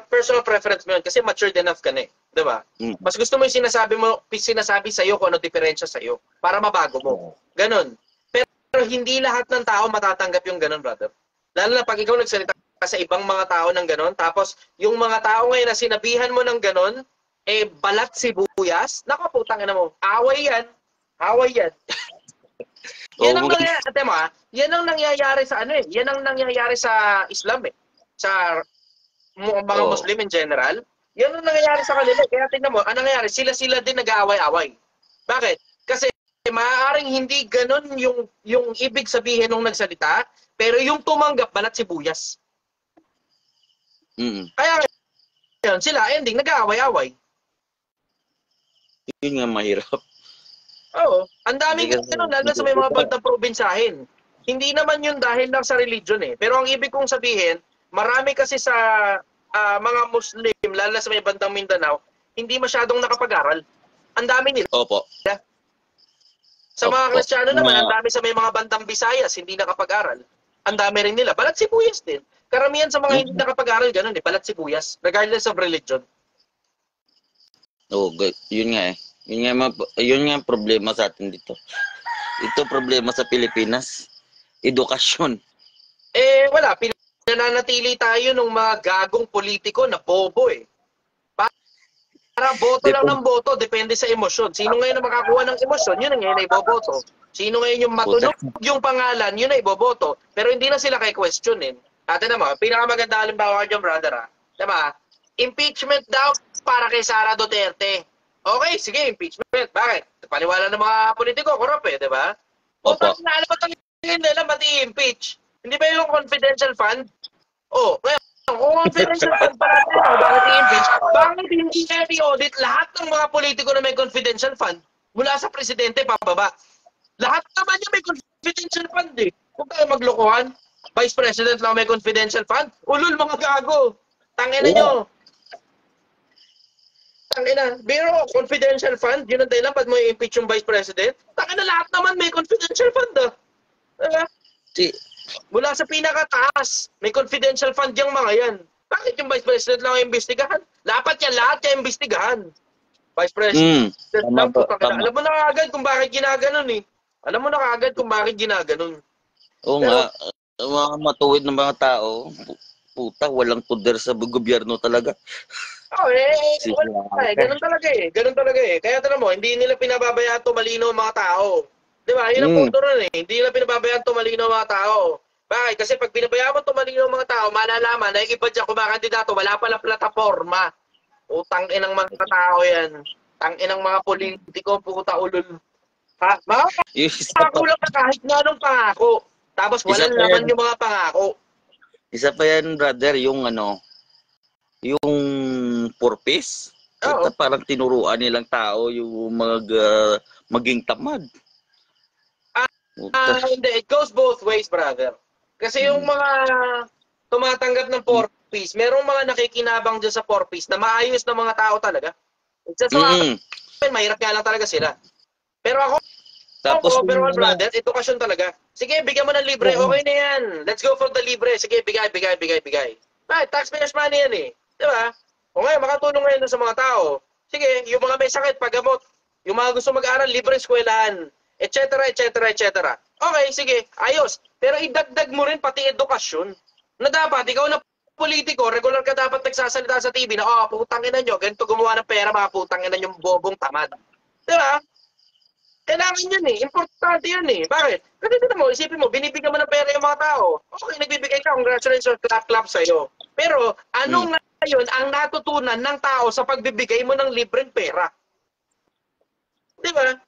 personal preference mo yun kasi matured enough ka na eh. Diba? Mas gusto mo yung sinasabi sa'yo kung ano diferensya sa'yo para mabago mo. Ganon. Pero hindi lahat ng tao matatanggap yung ganon, brother. Lalo na pag ikaw nagsalita sa ibang mga tao ng ganon, tapos yung mga tao ngayon na sinabihan mo ng ganon, balat sibuyas, naku putang ina mo, away yan. Away yan. Yan ang nangyayari sa ano eh. Yan ang nangyayari sa Islam eh. Sa mga Muslim in general. Yan ang nangyayari sa kanila. Kaya tingnan mo, ang nangyayari, sila din nag-aaway-away. Bakit? Kasi maaaring hindi ganun yung ibig sabihin nung nagsalita, pero yung tumanggap balat sibuyas. Kaya ngayon, sila ending nag-aaway-away. Yun nga mahirap. Oo. Ang daming ganun, lalo sa may mga bandang probinsahin. Hindi naman yun dahil lang sa religion eh. Pero ang ibig kong sabihin, marami kasi sa mga Muslim, lalo sa may bandang Mindanao, hindi masyadong nakapag-aral. Ang dami nila. Opo. Sa mga Kristiyano naman, ang dami sa may mga bandang Visayas, hindi nakapag-aral. Ang dami rin nila. Balat sibuyas din. Karamihan sa mga hindi nakapag-aral, ganun eh. Balat sibuyas. Regardless of religion. Oo, yun nga eh. Yun nga ang problema sa atin dito. Ito problema sa Pilipinas. Edukasyon. Wala. Pinananatili tayo ng mga gagong politiko na bobo eh. boto lang ng boto, depende sa emosyon. Sino ngayon ang makakuha ng emosyon, yun ang ngayon ay iboboto. Sino ngayon yung matunog yung pangalan, yun ay iboboto. Pero hindi na sila kay questionin. Ate naman, pinakamaganda halimbawa ka dyan, brother, ha? Diba? Impeachment daw para kay Sara Duterte. Okay, sige, impeachment. Bakit? Paniwala ng mga politiko, corrupt eh, diba? O, tapos na alam ba nila mati impeach? Hindi ba yung confidential fund? Oh, ngayon, kung confidential fund para bakit i-impeach? Bakit hindi na i-audit lahat ng mga politiko na may confidential fund mula sa presidente pababa? Lahat naman yung may confidential fund eh. Kung tayo maglokohan, Vice President lang may confidential fund, ulul mga gago. Tangina nyo. Tangina. Pero confidential fund, yun ang dahilan ba't mo i-impeach yung Vice President? Tangina lahat naman may confidential fund ah. Diba? Mula sa pinakataas, may confidential fund yung mga yan. Bakit yung Vice President lang ang imbestigahan? Dapat yan, lahat yung imbestigahan. Vice President lang po. Alam mo na kaagad kung bakit ginaganon eh. Alam mo na kaagad kung bakit ginaganon. Oo nga, mga matuwid ng mga tao, puta, walang poder sa gobyerno talaga. Oo ganun talaga eh. Ganun talaga eh. Kaya tala mo, hindi nila pinababayaan tumalino ang mga tao. Di ba? Yun ang punto ron eh. Hindi nila pinababayaan tumalino ang mga tao. Bakit? Kasi pag pinabayaan mo tumalino ang mga tao, malalaman na yung iba dyan kumakandidato, wala pala plataforma. Utang inang mga tao yan. Tang-inang mga politiko, puta ulul. Ha? Mga pangako na kahit nga nung pangako. Tapos walang laman yung mga pangako. Isa pa yan, brother, yung yung purpose. Parang tinuruan nilang tao yung maging tamad. Hindi, it goes both ways, brother. Kasi yung mga tumatanggap ng purpose, merong mga nakikinabang dyan sa purpose na maayos na mga tao talaga. It's just mahirap nga lang talaga sila. Pero ako, tapos overall, brother, edukasyon talaga. Sige, bigyan mo ng libre. Okay na yan. Let's go for the libre. Sige, bigay. Right, taxpayers money yan eh. Diba? O ngayon, makatulong ngayon sa mga tao. Sige, yung mga may sakit, paggamot. Yung mga gusto mag-aral, libre eskwelahan. Etc. Okay, sige, ayos. Pero idagdag mo rin pati edukasyon. Na dapat, ikaw na politiko, regular ka dapat nagsasalita sa TV na, putangin na nyo, ganito gumawa ng pera, mga putangin na yung bobong tamad. Diba? Kailangan yun eh. Importante yun eh. Bakit? Kasi dito mo, isipin mo, binibigyan mo ng pera yung mga tao. Okay, nagbibigay ka, congratulations, clap sa'yo. Pero, anong ngayon ang natutunan ng tao sa pagbibigay mo ng libreng pera? Diba?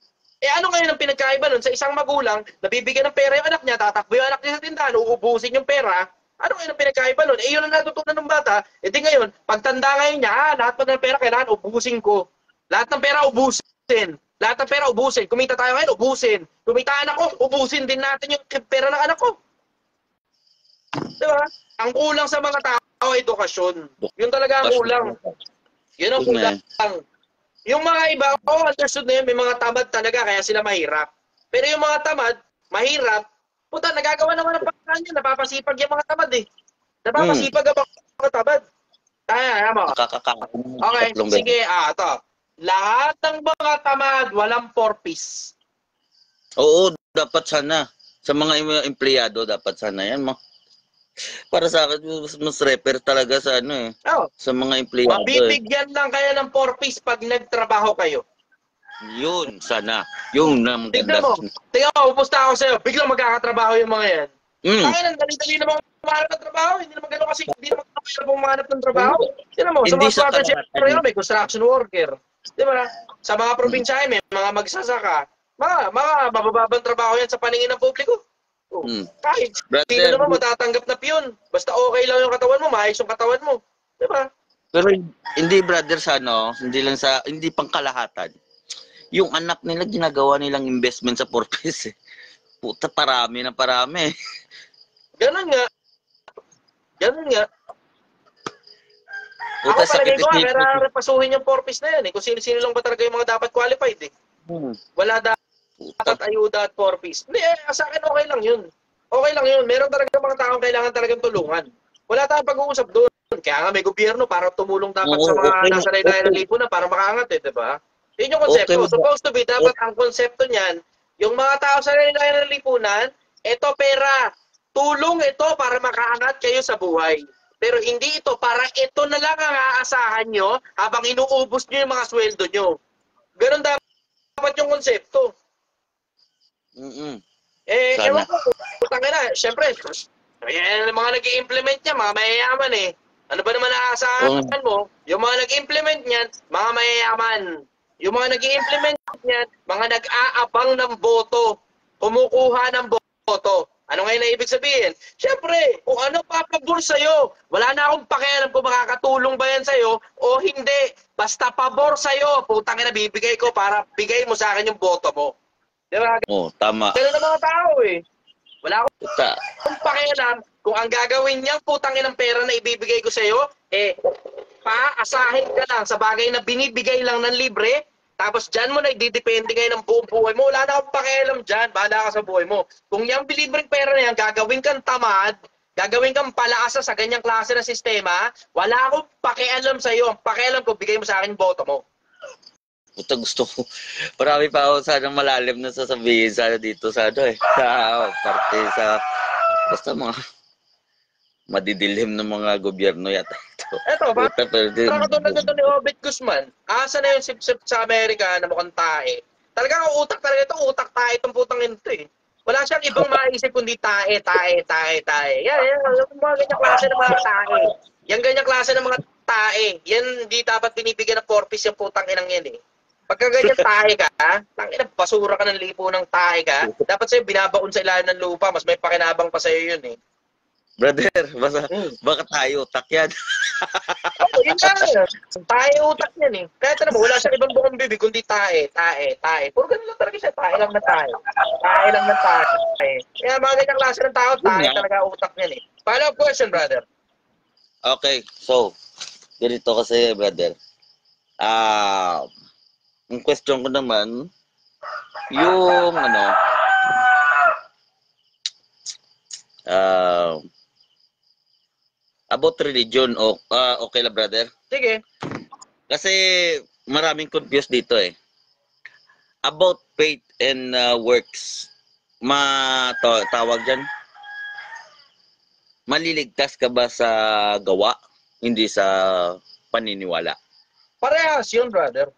Ano ngayon ang pinagkaiba nun? Sa isang magulang, nabibigyan ng pera yung anak niya, tatakbo yung anak niya sa tindahan, uubusin yung pera. Ano ngayon ang pinagkaiba nun? Yun ang natutunan ng bata. Di ngayon, pagtanda ngayon niya, lahat pa ng pera kailangan ubusin ko. Lahat ng pera ubusin. Lahat ng pera ubusin. Kumita tayo ngayon, ubusin. Kumita anak ko, ubusin din natin yung pera ng anak ko. Diba? Ang kulang sa mga tao, edukasyon. Yun talaga ang kulang. Yun ang kulang. Yung mga iba, understood na yun, may mga tamad talaga, kaya sila mahirap. Pero yung mga tamad, mahirap, puta, nagagawa naman ng paraan yun, napapasipag yung mga tamad eh. Napapasipag ang mga tamad. Mo. Okay, sige, ito. Lahat ng mga tamad, walang purpose. Oo, dapat sana. Sa mga empleyado, dapat sana yan. Para sa akin, mas refer talaga sa sa mga empleyado. Mabibigyan lang kayo ng purpose pag nagtrabaho kayo. Yun, sana. Yung tignan mo, pupusta ako sa'yo, biglang magkakatrabaho yung mga yan. Kaya nang dali-dali naman umahanap ng trabaho, hindi naman gano'n kasi hindi naman kapag umahanap ng trabaho. Tignan mo, sa mga swatter may construction worker. Di ba? Sa mga probinsya may mga magsasaka. Mga mabababang trabaho yan sa paningin ng publiko. Kahit hindi naman matatanggap na piyon. Basta okay lang yung katawan mo, maayos yung katawan mo. Di ba? Pero hindi brother sa hindi pang kalahatan. Yung anak nila ginagawa nilang investment sa purpose. Puta, parami. Ganun nga. Puta, ako palagay ko, kaya repasuhin yung purpose na yan eh. Kung sino-sino lang ba talaga yung mga dapat qualified eh. Wala dapat ayuda at purpose. Hindi, sa akin okay lang yun. Okay lang yun. Meron talaga mga taong kailangan talagang tulungan. Wala tayong pag-uusap doon. Kaya nga may gobyerno para tumulong dapat sa mga nasa laylayan ng lipunan para makaangat eh, diba? Yun yung konsepto. Supposed to be, dapat ang konsepto niyan, yung mga tao sa laylayan ng lipunan, eto pera, tulong ito para makaangat kayo sa buhay. Pero hindi ito, para ito na lang ang aasahan nyo habang inuubos nyo yung mga sweldo nyo. Ganon dapat yung konsepto. Ewan ko, putang ina, syempre, mga nag-i-implement niya, mga mayayaman eh. Ano ba naman naaasahan mo? Yung mga nag-implement niyan, mga mayayaman. Yung mga nag-i-implement niyan, mga nag-aabang ng boto. Kumukuha ng boto. Ano ngayon na ibig sabihin? Siyempre, kung ano papabor sa'yo, wala na akong pakialam kung makakatulong ba yan sa'yo o hindi. Basta pabor sa'yo, putang ina, bibigay ko para bigay mo sa akin yung boto mo. Diba? Tama. Ganun ang mga tao eh. Wala akong pakialam kung ang gagawin niyang putang inang pera na ibibigay ko sa'yo, paasahin ka lang sa bagay na binibigay lang ng libre. Tapos dyan mo na ididepende ngayon ng buong buhay mo. Wala na akong pakialam dyan. Bahala ka sa buhay mo. Kung yung libreng pera na yan, gagawin kang tamad, gagawin kang palaasa sa ganyang klase ng sistema, wala akong pakialam sa iyo. Ang pakialam ko, bigay mo sa akin boto mo. Gusto ko. Marami pa ako sanang malalim na sasabihin sana dito sa parte sa basta mga madidilim ng mga gobyerno yata ito. Eto, parang katulad nito ni Obet Guzman, asa na yung sip-sip sa Amerika na mukhang tae. Talagang utak talaga ito, utak tae itong putang ito eh. Wala siyang ibang maisip kundi tae. Yan, yung mga ganyang klase ng mga tae. Yung ganyang klase ng mga tae, yan hindi dapat binibigyan ng purpose yung putang inang yan eh. Pagka ganyan tae ka, tangina, basura ka ng lipo ng tae ka, dapat sa'yo binabaon sa ilalim ng lupa, mas may pakinabang pa sa'yo yun eh. Brother, baka tayo utak yan. Yun na. Tayo utak yan eh. Kaya tanong mo, wala siyang ibang bukong bibig, kundi tae. Puro ganun lang talaga siya, tae lang na tae. Kaya mga ganyang klase ng tao, tae talaga utak yan eh. Follow-up question, brother. Okay, so, ganito kasi, brother. Ang question ko naman, yung about religion, okay lang brother? Sige. Kasi maraming confused dito eh. About faith and works, tawag dyan, maliligtas ka ba sa gawa, hindi sa paniniwala? Parehas yun, brother.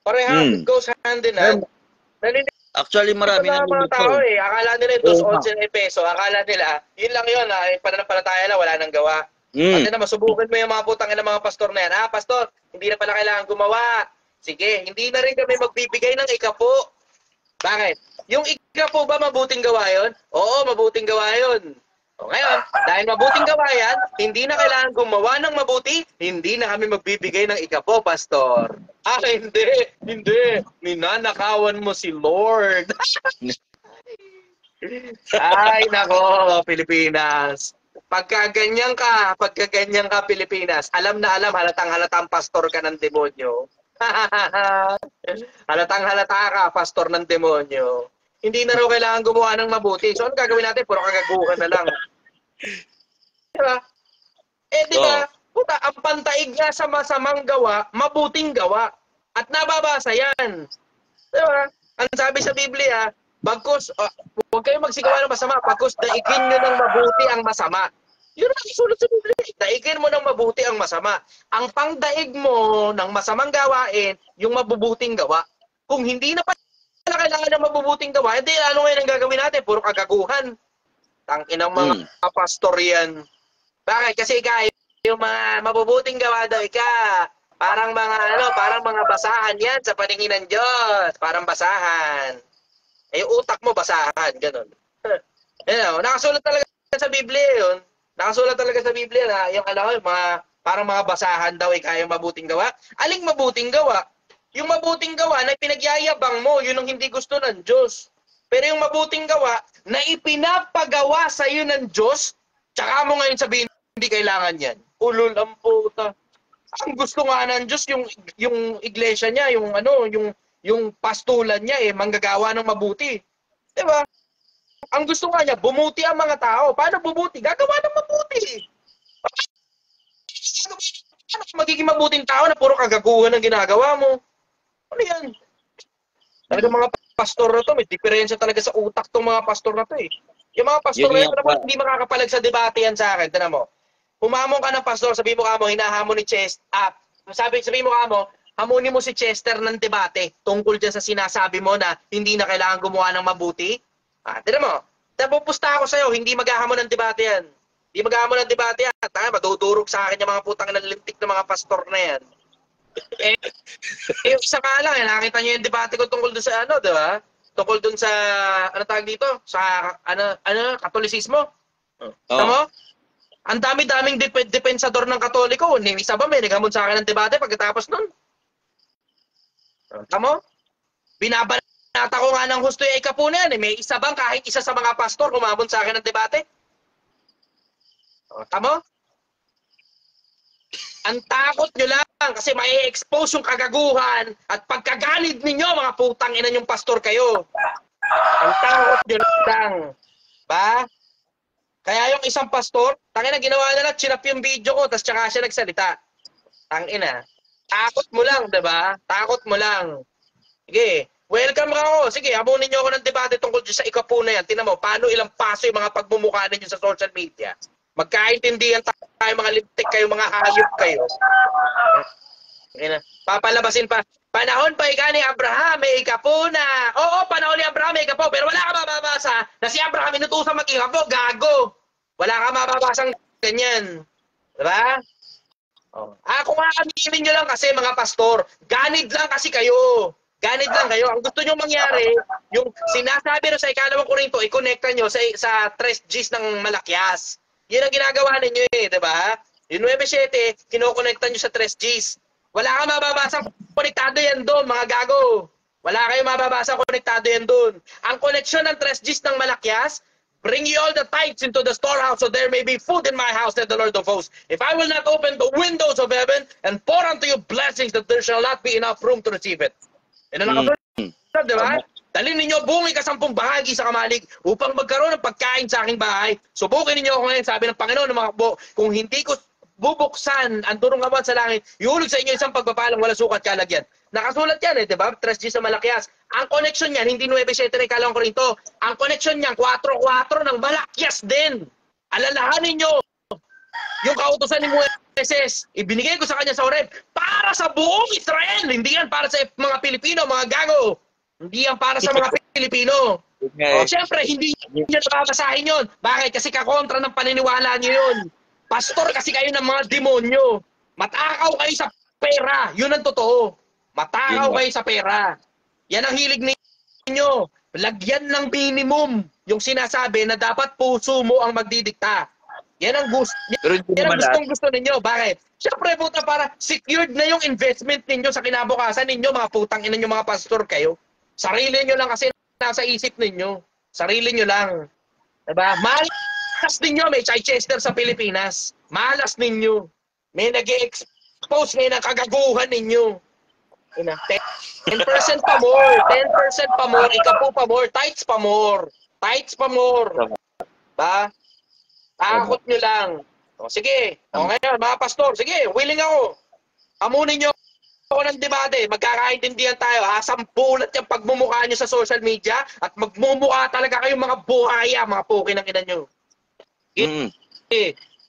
Parehas, it goes hand in hand. Actually, marami na mga tao eh. Akala nila ito 11 peso. Akala nila, yun lang yun. Pananampalataya na, wala nang gawa. Kasi na masubukan mo yung mga putang ng mga pastor na yan. Pastor, hindi na pala kailangan gumawa. Sige, hindi na rin kami magbibigay ng ikapo. Bakit? Yung ikapo ba mabuting gawa yun? Oo, mabuting gawa yun. O ngayon, dahil mabuting gawa yan, hindi na kailangan gumawa ng mabuti, hindi na kami magbibigay ng ikapo, pastor. Hindi. Ninanakawan mo si Lord. Ay, nako, Pilipinas. Pagka ganyan ka, Pilipinas, alam na alam, halatang pastor ka ng demonyo. Halatang-halata ka, pastor ng demonyo. Hindi na raw kailangan gumawa ng mabuti. So, ano gagawin natin? Puro kagaguhan na lang. Diba? Diba? Puta, ang pantaig nga sa masamang gawa, mabuting gawa. At nababasa yan. Diba? Ang sabi sa Biblia, bagkus, huwag kayong magsigawa ng masama, bagkus daigin nyo ng mabuti ang masama. Yun ang isulat sa Biblia. Daigin mo ng mabuti ang masama. Ang pangdaig mo ng masamang gawain, yung mabubuting gawa. Kung hindi na kailangan ng mabubuting gawa, hindi, ano ngayon ang gagawin natin? Puro kagaguhan. Tanginang mga pastor yan. Bakit? Kasi yung mga mabubuting gawa daw, parang mga basahan yan sa paningin ng Diyos. Parang basahan. Yung utak mo, basahan. Ganun. Nakasulat talaga sa Biblia yun. Nakasulat talaga sa Biblia na yung parang mga basahan daw, yung mabuting gawa. Aling mabuting gawa? Yung mabuting gawa na pinagyayabang mo, yun ang hindi gusto ng Diyos. Pero yung mabuting gawa na ipinapagawa sa iyo ng Diyos, tsaka mo ngayon sabihin, hindi kailangan yan. Ulol ang puta. Ang gusto nga ng Diyos, yung iglesia niya, yung pastulan niya, manggagawa ng mabuti. Diba? Ang gusto nga niya, bumuti ang mga tao. Paano bumuti? Gagawa ng mabuti. Ano magiging mabuting tao na puro kagaguhan ang ginagawa mo? Ano yan? Talaga mga pastor na to, may diferensya talaga sa utak tong mga pastor na to eh. Yung mga pastor na yun, hindi makakapalag sa debate yan sa akin. Tignan mo. humamon ka ng pastor, sabi mo kamo, hinahamon ni Chester, sabi mo kamo, hamunin mo si Chester ng debate tungkol dyan sa sinasabi mo na hindi na kailangan gumawa ng mabuti. Tignan mo, napupusta ako sa'yo, hindi maghahamon ng debate yan. Hindi maghahamon ng debate yan. Madudurog sa akin yung mga putang ng lintik ng mga pastor na yan. Yung isa ka lang, nakita niyo yung debate ko tungkol dun sa di ba? Tungkol dun sa, ano tawag dito? Sa, Katolisismo. Tama? Ang dami-daming depensador ng Katoliko. Isa ba may naghamon sa akin ng debate pagkatapos nun? Tama? Binabanata ko nga ng husto yung ikapo na yan. May isa bang kahit isa sa mga pastor humamon sa akin ng debate? Tama? Ang takot nyo lang kasi mai-expose yung kagaguhan at pagkaganid ninyo, mga putang ina yung pastor kayo. Ang takot nyo lang. Ba? Kaya yung isang pastor, tangina ginawa na lang, chinap yung video ko, tapos tsaka siya nagsalita. Tangina. Takot mo lang, diba? Takot mo lang. Sige, welcome ka ako. Sige, hamunin nyo ako ng debate tungkol sa ikapo na yan. Tingnan mo, paano ilang paso yung mga pagmumukha ninyo sa social media. Magkaintindihan tayo, mga liptik kayo, mga hayop kayo. Papalabasin pa. Panahon pa ika ni Abraham, may ikapo na. Oo, panahon ni Abraham, may ikapo. Pero wala ka mababasa na si Abraham inutusan mag-ikapo. Gago. Wala ka mababasang ganyan. Diba? Kung aminin nyo lang kasi mga pastor, ganid lang kasi kayo. Ganid lang kayo. Ang gusto nyo mangyari, yung sinasabi rin sa 2 Korinto, i-connecta nyo sa 3 Gs ng Malakyas. Yan ang ginagawa ninyo diba? Yung 9-7, kinokonekta nyo sa 3 Gs. Wala kang mababasang konektado yan doon, mga gago. Wala kayong mababasang konektado yan doon. Ang koneksyon ng 3 Gs ng Malakyas, bring ye all the tithes into the storehouse so there may be food in my house, said the Lord of hosts. If I will not open the windows of heaven and pour unto you blessings that there shall not be enough room to receive it. Yan ang nakasunod, diba? Dalhin ninyo buong 10 bahagi sa kamalig upang magkaroon ng pagkain sa aking bahay. Subukin ninyo ako ngayon, sabi ng Panginoon ng mga kapbo, kung hindi ko bubuksan ang durong awan sa langit, ihulog sa inyo isang pagpapalang wala sukat kalagyan. Nakasulat yan diba? 3 Gs sa Malakyas. Ang connection niyan, hindi 9-7 na 2 Korinto. Ang connection niyan, 4-4 ng Malakyas din. Alalahanin nyo, yung kautusan ni Moises, ibinigay ko sa kanya sa Horeb para sa buong Israel. Hindi yan para sa mga Pilipino, mga gago. Hindi yan para sa mga Pilipino. Siyempre, hindi nyo nababasahin yun. Bakit? Kasi kakontra ng paniniwala nyo yun. Pastor kasi kayo ng mga demonyo. Matakaw kayo sa pera. Yun ang totoo. Matakaw kayo sa pera. Yan ang hilig ninyo. Lagyan ng minimum yung sinasabi na dapat puso mo ang magdidikta. Yan ang gusto ninyo. Bakit? Siyempre, puta, para secured na yung investment ninyo sa kinabukasan ninyo, mga putang ina nyo, mga pastor kayo. Sarili nyo lang kasi nasa isip ninyo. Sarili nyo lang. Diba? Malas ninyo, may Chichester sa Pilipinas. Malas ninyo. May nag-expose ngayon ang kagaguhan ninyo. 10% pa more. 10% pa more. Ikapo pa more. Tights pa more. Tights pa more. Ba? Takot nyo lang. Sige. Ngayon, mga pastor, sige, willing ako. Amunin nyo ako ng debate, magkakaintindihan tayo, sampulat yung pagmumukha nyo sa social media at magmumukha talaga kayong mga buhaya, mga puki ng ina nyo.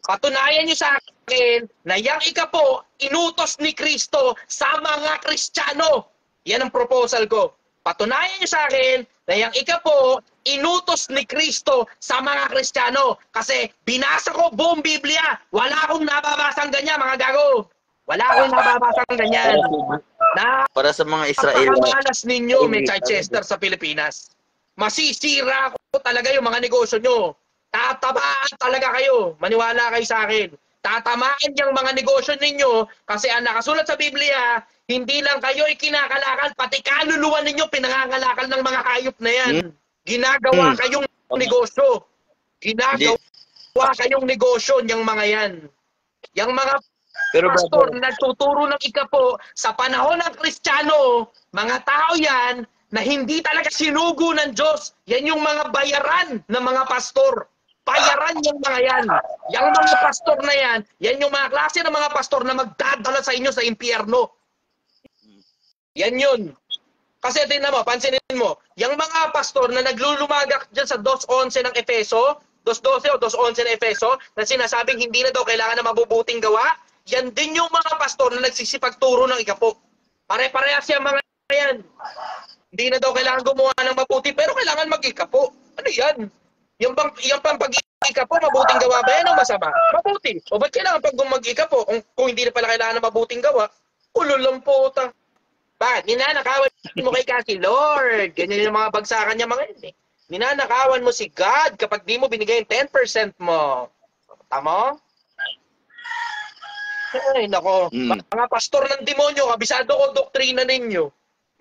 Patunayan nyo sa akin na yung ikapo, inutos ni Kristo sa mga Kristiyano. Yan ang proposal ko. Patunayan nyo sa akin na yung ikapo, inutos ni Kristo sa mga Kristiyano. Kasi binasa ko buong Biblia, wala akong nababasang ganyan, mga gago. Wala akong nababasang ganyan. Para sa mga Israel. Napakamalas ninyo, may Chichester sa Pilipinas. Masisira ko talaga yung mga negosyo nyo. Tatamaan talaga kayo. Maniwala kayo sa akin. Tatamaan yung mga negosyo ninyo kasi ang nakasulat sa Biblia, hindi lang kayo ikinakalakal, pati kaluluwa ninyo pinangangalakal ng mga hayop na yan. Ginagawa kayong negosyo. Ginagawa kayong negosyo yung mga yan. Yung mga pastor na nagtuturo ng ikapo sa panahon ng Kristiyano, mga tao yan na hindi talaga sinugo ng Diyos. Yan yung mga bayaran ng mga pastor. Bayaran yung mga yan. Yung mga pastor na yan, yan yung mga klase ng mga pastor na magdadala sa inyo sa impyerno. Yan yun. Kasi tingnan mo, pansinin mo, yung mga pastor na naglulumagak dyan sa 2:11 ng Efeso, 2:12 o 2:11 na Efeso na sinasabing hindi na daw kailangan ng mabubuting gawa, yan din yung mga pastor na nagsisipagturo ng ikapo. Pare-parehas yung mga yan. Hindi na daw kailangan gumawa ng mabuti, pero kailangan mag-ikapo. Ano yan? Yung pang pag-ikapo, mabuting gawa ba yan o masama? Mabuti. O ba't kailangan pag mag-ikapo? Kung hindi na pala kailangan ng mabuting gawa, ulol lang po ta. Bakit? Ninanakawan mo kay Kaki Lord. Ganyan yung mga bagsakan niya mga yun eh. Ninanakawan mo si God kapag di mo binigay yung 10% mo. Tama? Ay, nako. Mga pastor ng demonyo, kabisado ko doktrina ninyo.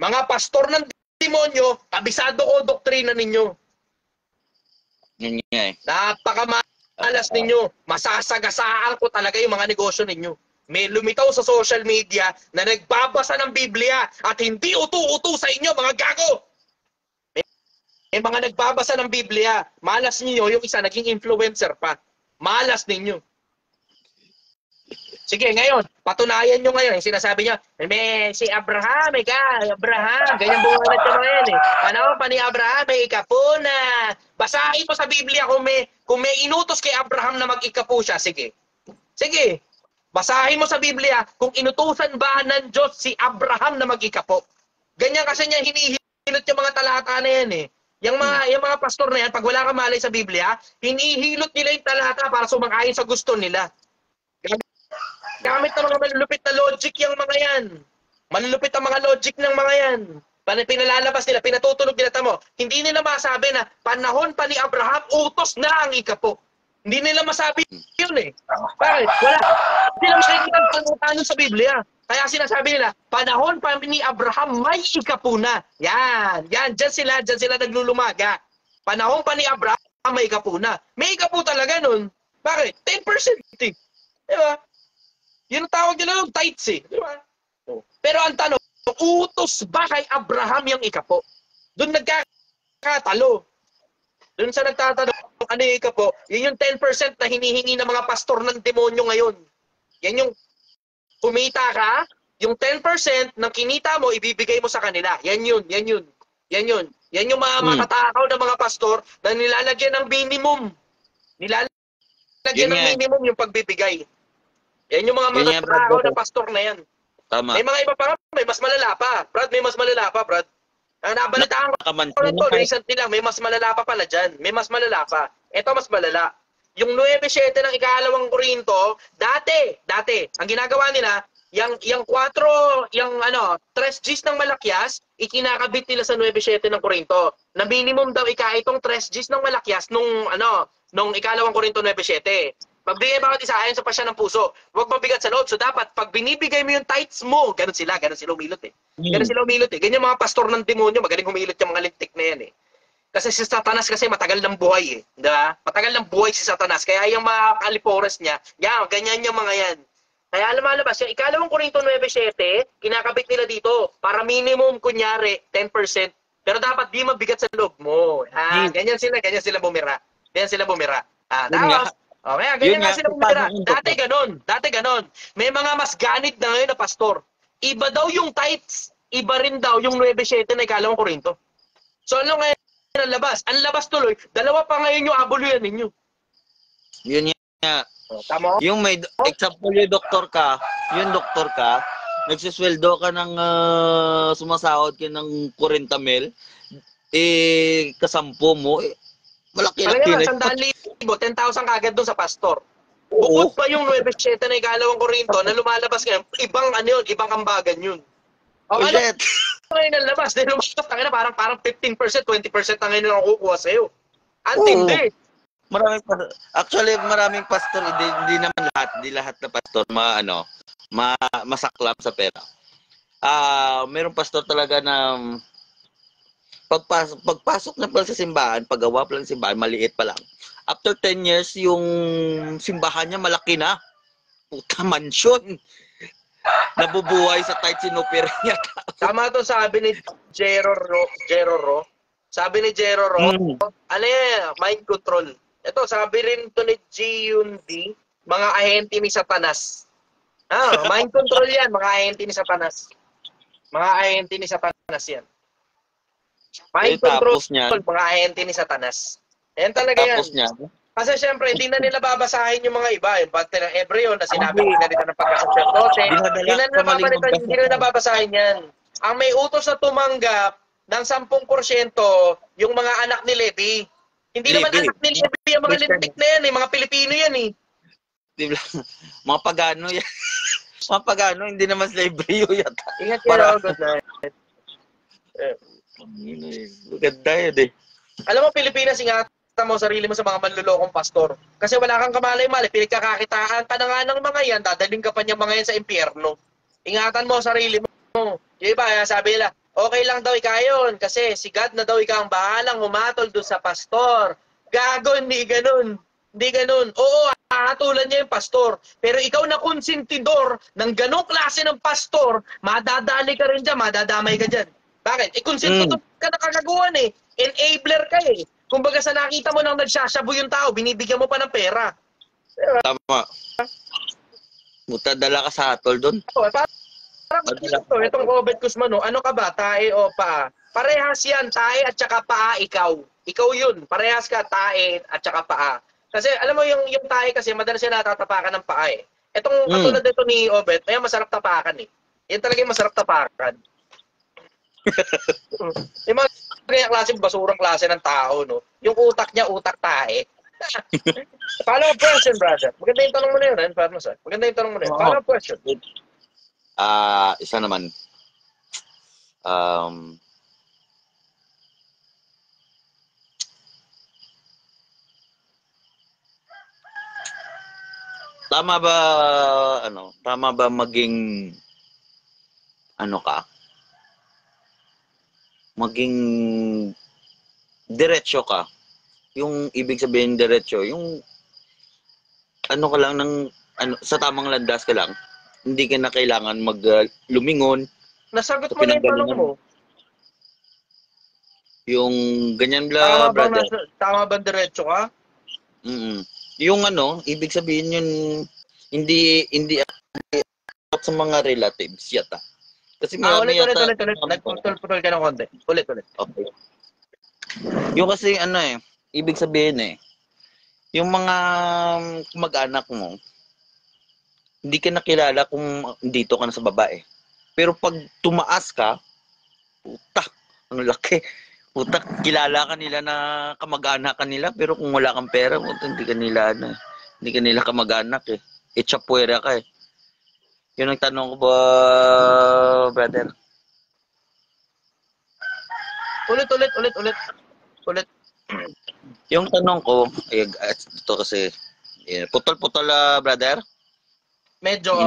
Mga pastor ng demonyo, kabisado ko doktrina ninyo. Yun nga eh. Napakamalas ninyo. Masasagasaan ko talaga yung mga negosyo ninyo. May lumitaw sa social media na nagbabasa ng Biblia at hindi utu-utu sa inyo, mga gago. May mga nagbabasa ng Biblia. Malas ninyo, yung isa naging influencer pa. Malas ninyo. Sige, ngayon, patunayan nyo ngayon. Yung sinasabi niya, may si Abraham, Abraham. Ganyan buwanat ka mga yan eh. Ano pa ni Abraham, may ikapo na. Basahin mo sa Biblia kung may inutos kay Abraham na mag-ikapo siya. Sige. Sige. Basahin mo sa Biblia kung inutusan ba ng Diyos si Abraham na mag-ikapo. Ganyan kasi niya hinihilot yung mga talata na yan eh. Yung mga pastor na yan, pag wala kang malay sa Biblia, hinihilot nila yung talata para sumang-ayon sa gusto nila. Gamit ng mga malulupit na logic yung mga yan. Malulupit ang mga logic ng mga yan. Pinalalabas nila, pinatutunog nila, tamo. Hindi nila masabi na panahon pa ni Abraham, utos na ang ikapo. Hindi nila masabi yun eh. Bakit? Wala. Hindi nila makikita ang pangutangan sa Biblia. Kaya sinasabi nila, panahon pa ni Abraham, may ikapo na. Yan. Diyan sila naglulumaga. Panahon pa ni Abraham, may ikapo na. May ikapo talaga nun. Bakit? 10% eh. Diba? Yun ang tawag nila yung tithes eh. Diba? Pero ang tanong, utos ba kay Abraham yung ikapo? Doon nagkakatalo. Doon sa nagtatanong, ano yung ikapo? Yun yung 10% na hinihingi ng mga pastor ng demonyo ngayon. Yan yung kumita ka, yung 10% ng kinita mo, ibibigay mo sa kanila. Yan yun. Yan yung mga matatakaw na mga pastor na nilalagyan ng minimum. Nilalagyan ng minimum yung pagbibigay. Yan yung mga matatakaw na pastor na yan. Tama. May mga iba pa, may mas malala pa. Brad, may mas malala pa, Brad. Nabalitaan ko ito, recently lang, may mas malala pa pala dyan. May mas malala pa. Ito mas malala. Yung 9:7 ng ikalawang Korinto, dati, ang ginagawa nila, yung 3 Gs ng Malakyas, ikinakabit nila sa 9:7 ng Korinto. Na minimum daw itong 3 Gs ng Malakyas nung ikalawang Korinto 9:7. Magbigay bawat isa ayon sa pasya ng puso. Huwag mabigat sa loob. So dapat, pag binibigay mo yung tithes mo, ganun sila umilot eh. Ganun sila umilot eh. Ganyan mga pastor ng demonyo, magaling humilot yung mga lintik na yan eh. Kasi si Satanas kasi matagal ng buhay eh. Diba? Matagal ng buhay si Satanas. Kaya yung mga kalipores niya, ganyan yung mga yan. Kaya lumalabas, yung ikalawang Korinto 9:7, kinakabit nila dito para minimum, kunyari, 10%. Pero dapat di mabigat sa loob mo. Ganyan sila bumira. Tapos, ganyan nga sila bumira. Dati ganon. May mga mas ganit na ngayon na pastor. Iba daw yung tithes, iba rin daw yung 9:7 na ikalawang Korinto. So ano ngayon ang labas? Ang labas tuloy, dalawa pa ngayon yung abuluyan ninyo. Yun nga. Tama? Yung may example yung doktor ka, nagsisweldo ka ng sumasahod ka ng 40,000, kasampo mo, malaki na kinay. 100,000, 10,000 kagad doon sa pastor. Bukod pa yung 9:7 na ikalawang Korinto na lumalabas ngayon, ibang ambagan yun. Shit. Ngayon ang labas, dahil lumabas, parang 15%, 20% na ngayon ang kukuha sa'yo. Antindi. Maraming pastor, hindi naman lahat, hindi lahat na pastor masaklam sa pera. Mayroong pastor talaga na pagpasok na pala sa simbahan, paggawa pala ng simbahan, maliit pa lang. After 10 years, yung simbahan niya malaki na. Puta, mansyon. Nabubuhay sa tight sinupir niya. Tama to sabi ni Jero Ro. Sabi ni Jero Ro, ano yan, mind control. Ito, sabi rin to ni G.U.N.D., mga ahente ni Satanas. Mind control yan, mga ahente ni Satanas. Mga ahente ni Satanas yan. Mind control, mga ahente ni Satanas. Yan talaga yan. Tapos niya, Kasi syempre, hindi na nila babasahin yung mga iba. Yung parte ng Hebreo na sinabi na nila ng pagkasacerdote. Hindi na nila babalitan, hindi na babasahin yan. Ang may utos na tumanggap ng 10% yung mga anak ni Levi. Hindi naman anak ni Levi yung mga lintik na yan, mga Pilipino yan eh. Mga pagano yan. Mga pagano, hindi naman slavery yata. Ingat kayo, good night. Maganda yun eh. Alam mo, Pilipinas, ingatan mo sarili mo sa mga manlulokong pastor. Kasi wala kang kamalay-malay, pinagkakakitaan ka na nga ng mga yan, dadaling ka pa niya mga yan sa impyerno. Ingatan mo sarili mo. Yung iba, sabi nila, okay lang daw ikaw yun, kasi si God na daw ikaw ang bahalang humatol doon sa pastor. Gago, hindi ganun. Hindi ganun. Oo, hahatulan niya yung pastor. Pero ikaw na konsentidor ng ganong klase ng pastor, madadali ka rin dyan, madadamay ka dyan. Bakit? Konsentidor ka na kagaguhan eh. Enabler ka eh. Kumbaga sa nakita mo nang nagsasabo yung tao, binibigyan mo pa ng pera. Tama. Buta dala ka sa hatol doon. Parang itong Obed Guzman, ano ka ba? Tae o paa? Parehas yan, tae at saka paa ikaw. Ikaw yun. Parehas ka, tae at saka paa. Kasi alam mo yung tae kasi madalas siya natatapakan ng paa eh. Itong katulad nito ni Obed, ay masarap tapakan eh. Yan talaga yung masarap tapakan. Yung mga kaya klase, basurang klase ng tao, no? Yung utak niya, utak tae. Follow-up question, brother. Maganda yung tanong mo na yun, Farnos. Maganda yung tanong mo na yun. Follow-up question. Isa naman. Tama ba maging maging diretso ka? Yung ibig sabihin diretso, yung ka lang ng sa tamang landas ka lang. Hindi ka na kailangan lumingon. Nasagot mo na yung tanong mo. Yung ganyan brother. Tama ba diretso ka? Yung ibig sabihin yun, hindi sa mga relatives yata. Kasi ulit. Nagputol ka ng konti. Ulit. Okay. Yung kasi ibig sabihin yung mga mag-anak mo, hindi ka nakilala kung dito ka na sa babae. Pero pag tumaas ka, ang laki. Kilala ka nila na kamag-anak ka nila, pero kung wala kang pera, hindi ka nila kamag-anak eh. Chapuera ka eh. Yun ang tanong ko ba, brother? Ulit. Yung tanong ko, ito kasi, putol-putol, brother. Medyo,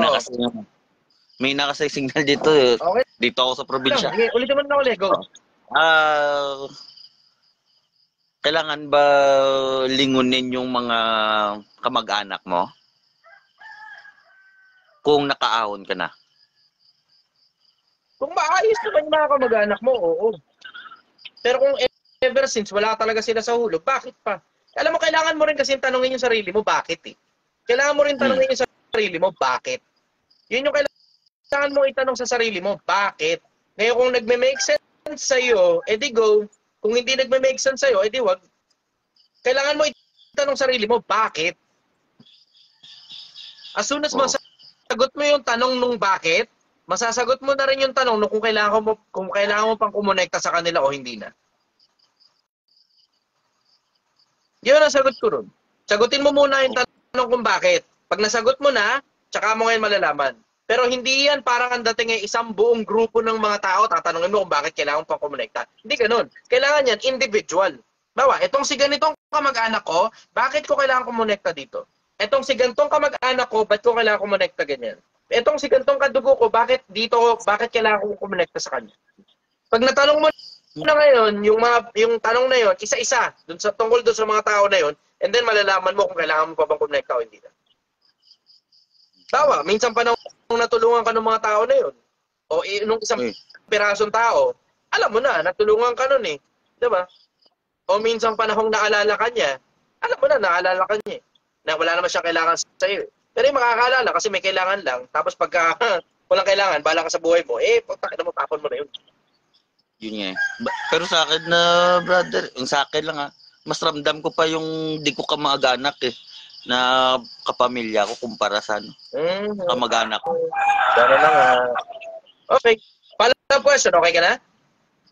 may na kasi signal dito eh. Okay. Dito ako sa probinsya. Okay, ulit naman na ulit, go. Kailangan ba lingunin yung mga kamag-anak mo? Kung nakaahon ka na. Kung maayos naman yung mga kamag-anak mo, oo. Pero kung ever since wala talaga sila sa hulog, bakit pa? Alam mo, kailangan mo rin kasi tanongin yung sarili mo, bakit eh. Kailangan mo rin tanongin yung sarili mo, bakit? Yun yung kailangan mo itanong sa sarili mo, bakit? Ngayon kung nagme-make sense sa'yo, edi go. Kung hindi nagme-make sense sa'yo, edi wag. Kailangan mo itanong sarili mo, bakit? As soon as masagot mo yung tanong nung bakit, masasagot mo na rin yung tanong nung kung kailangan mo pang kumonekta sa kanila o hindi na. Yun ang sagot ko ron. Sagutin mo muna yung tanong kung bakit. Pag nasagot mo na, tsaka mo ngayon malalaman. Pero hindi yan parang ang dating isang buong grupo ng mga tao, tatanungin mo kung bakit kailangan pang kumonekta. Hindi ganun. Kailangan yan individual. Bawa, itong si ganitong kamag-anak ko, bakit ko kailangan kumonekta dito? Etong si gantong kamag-anak ko, ba't ko kailangan kumonekta ganyan? Etong si gantong kadugo ko, bakit kailangan ko kumonekta sa kanya? Pag natanong mo na ngayon, yung tanong na yon, isa-isa, tungkol doon sa mga tao na yon, and then malalaman mo kung kailangan mo pa bang kumonekta o hindi na. Tawa, minsan pa nang natulungan ka ng mga tao na yon, o nung isang pirasong tao, alam mo na, natulungan ka nun eh. Diba? O minsan panahong naalala ka niya, alam mo na, naalala ka niya eh. Na wala naman siya kailangan sa iyo. Pero yung makakaalala kasi may kailangan lang. Tapos pagka walang kailangan, bahala ka sa buhay mo, pagtakin mo, tapon mo na yun. Yun nga. Pero sa akin na, brother, yung sa akin lang mas ramdam ko pa yung di ko kamag-anak eh, na kapamilya ko kumpara sa kamag-anak ko. Sana na nga. Okay. Follow-up question, okay ka na?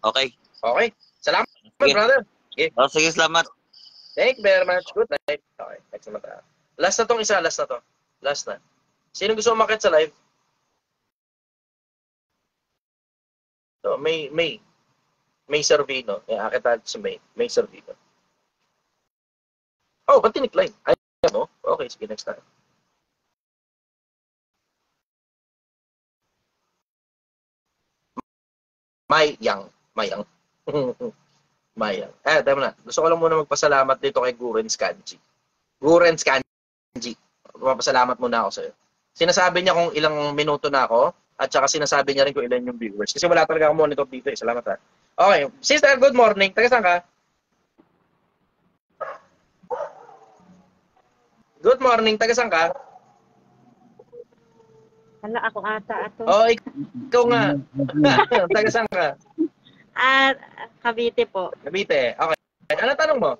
Okay. Okay. Salamat, Sige. brother. Okay. Oh, sige, salamat. Thank you very much. Good night. Okay, next naman tayo. Last na tong isa, last na to. Last na. Sino gusto umakit sa live? So, May Servino. May akit tayo si May Servino. Oh, ba't tinikline? Ayaw mo? Okay, sige, next time. Mayang. Mayang. Tama na. Gusto ko lang muna magpasalamat dito kay Guren Skanji. Guren Skanji. Magpapasalamat muna ako sa'yo. Sinasabi niya kung ilang minuto na ako at saka sinasabi niya rin kung ilan yung viewers. Kasi wala talaga akong monitor dito eh. Salamat ha. Okay. Sister, good morning. Taga saan ka? Good morning. Taga saan ka? Hala, ako ata ato. Oh, ikaw nga. Taga saan ka? Cavite po. Cavite. Okay. Ano tanong mo?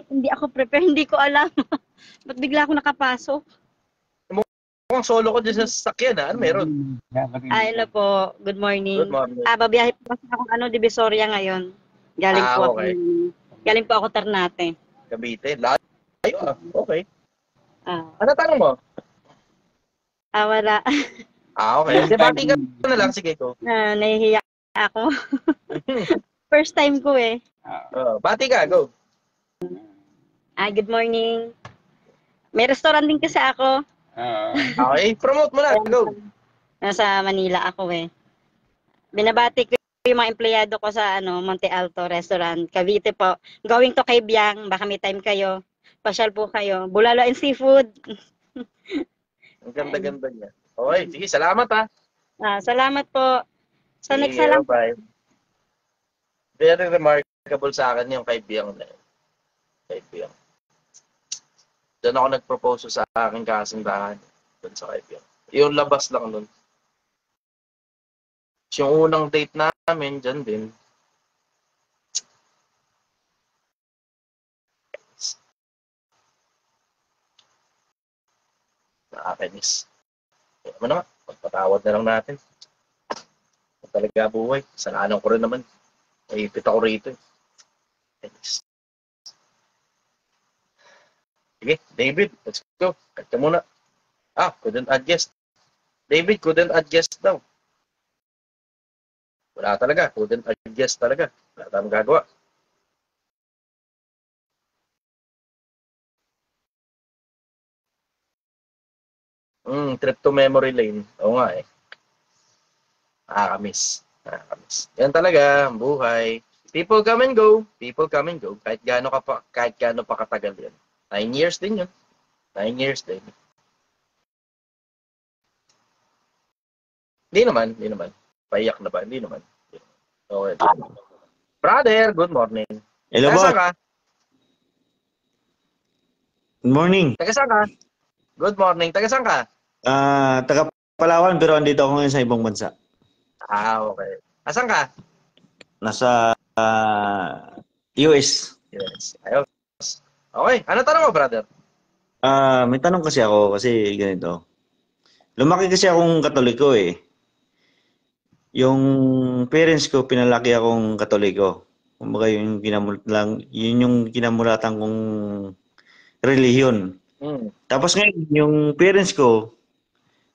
Hindi ako prepare, hindi ko alam. Ba't bigla ako nakapasok? Mukhang solo ko dyan sa sasakyan ha. Ano meron? Hello po. Good morning. Good morning. Babiyahe po kasi ako Divisoria ngayon. Galing po okay. Galing po ako Ternate. Cavite. Layo ah. Okay. Ah. Ano tanong mo? Wala. Okay. Debati ka na lang. Sige ko. Nahihiya ako. First time ko eh. Bati ka. Go. Good morning. May restaurant din kasi ako. Okay. Promote mo na. Go. Nasa Manila ako eh. Binabati ko yung mga empleyado ko sa Monte Alto Restaurant, Cavite po. Going to Kabyang. Baka may time kayo. Pasyal po kayo. Bulalo and seafood. Ang ganda-ganda niya. Okay, sige, salamat ha. Salamat po. So next Sige, na lang. bye. Very remarkable sa akin yung kaibigan na yun. Kaibigan. Diyan ako nag-propose sa aking kasindahan. Doon sa kaibigan. Yung labas lang nun. Yung unang date namin, dyan din. Nakakainis. Ano naman, magpatawad na lang natin. Talaga buhay. Sananan ko rin naman. Naipit ako rito. Sige, David, let's go. Kaya muna. Couldn't adjust. David, couldn't adjust daw. Wala talaga. Couldn't adjust talaga. Wala tayong gagawa. Trip to memory lane. Oo nga eh. Nakakamiss. Yan talaga, ang buhay. People come and go. People come and go. Kahit gaano pa katagal yan. 9 years din yun. 9 years din. Hindi naman. Paiyak na ba? Hindi naman. Okay. Brother, good morning. Hello, Taga saan boss. ka? Good morning. Taga saan ka? Good morning. Taga saan ka? Taga Palawan pero andito ako ngayon sa ibang bansa. Okay. Asan ka? Nasa US. Yes. Ayos. Okay. Ano tanong mo, brother? May tanong kasi ako kasi ganito. Lumaki kasi akong Katoliko eh. Yung parents ko pinalaki akong Katoliko. Kumbaga yun yung kinamulatan kong relihiyon. Tapos ngayon yung parents ko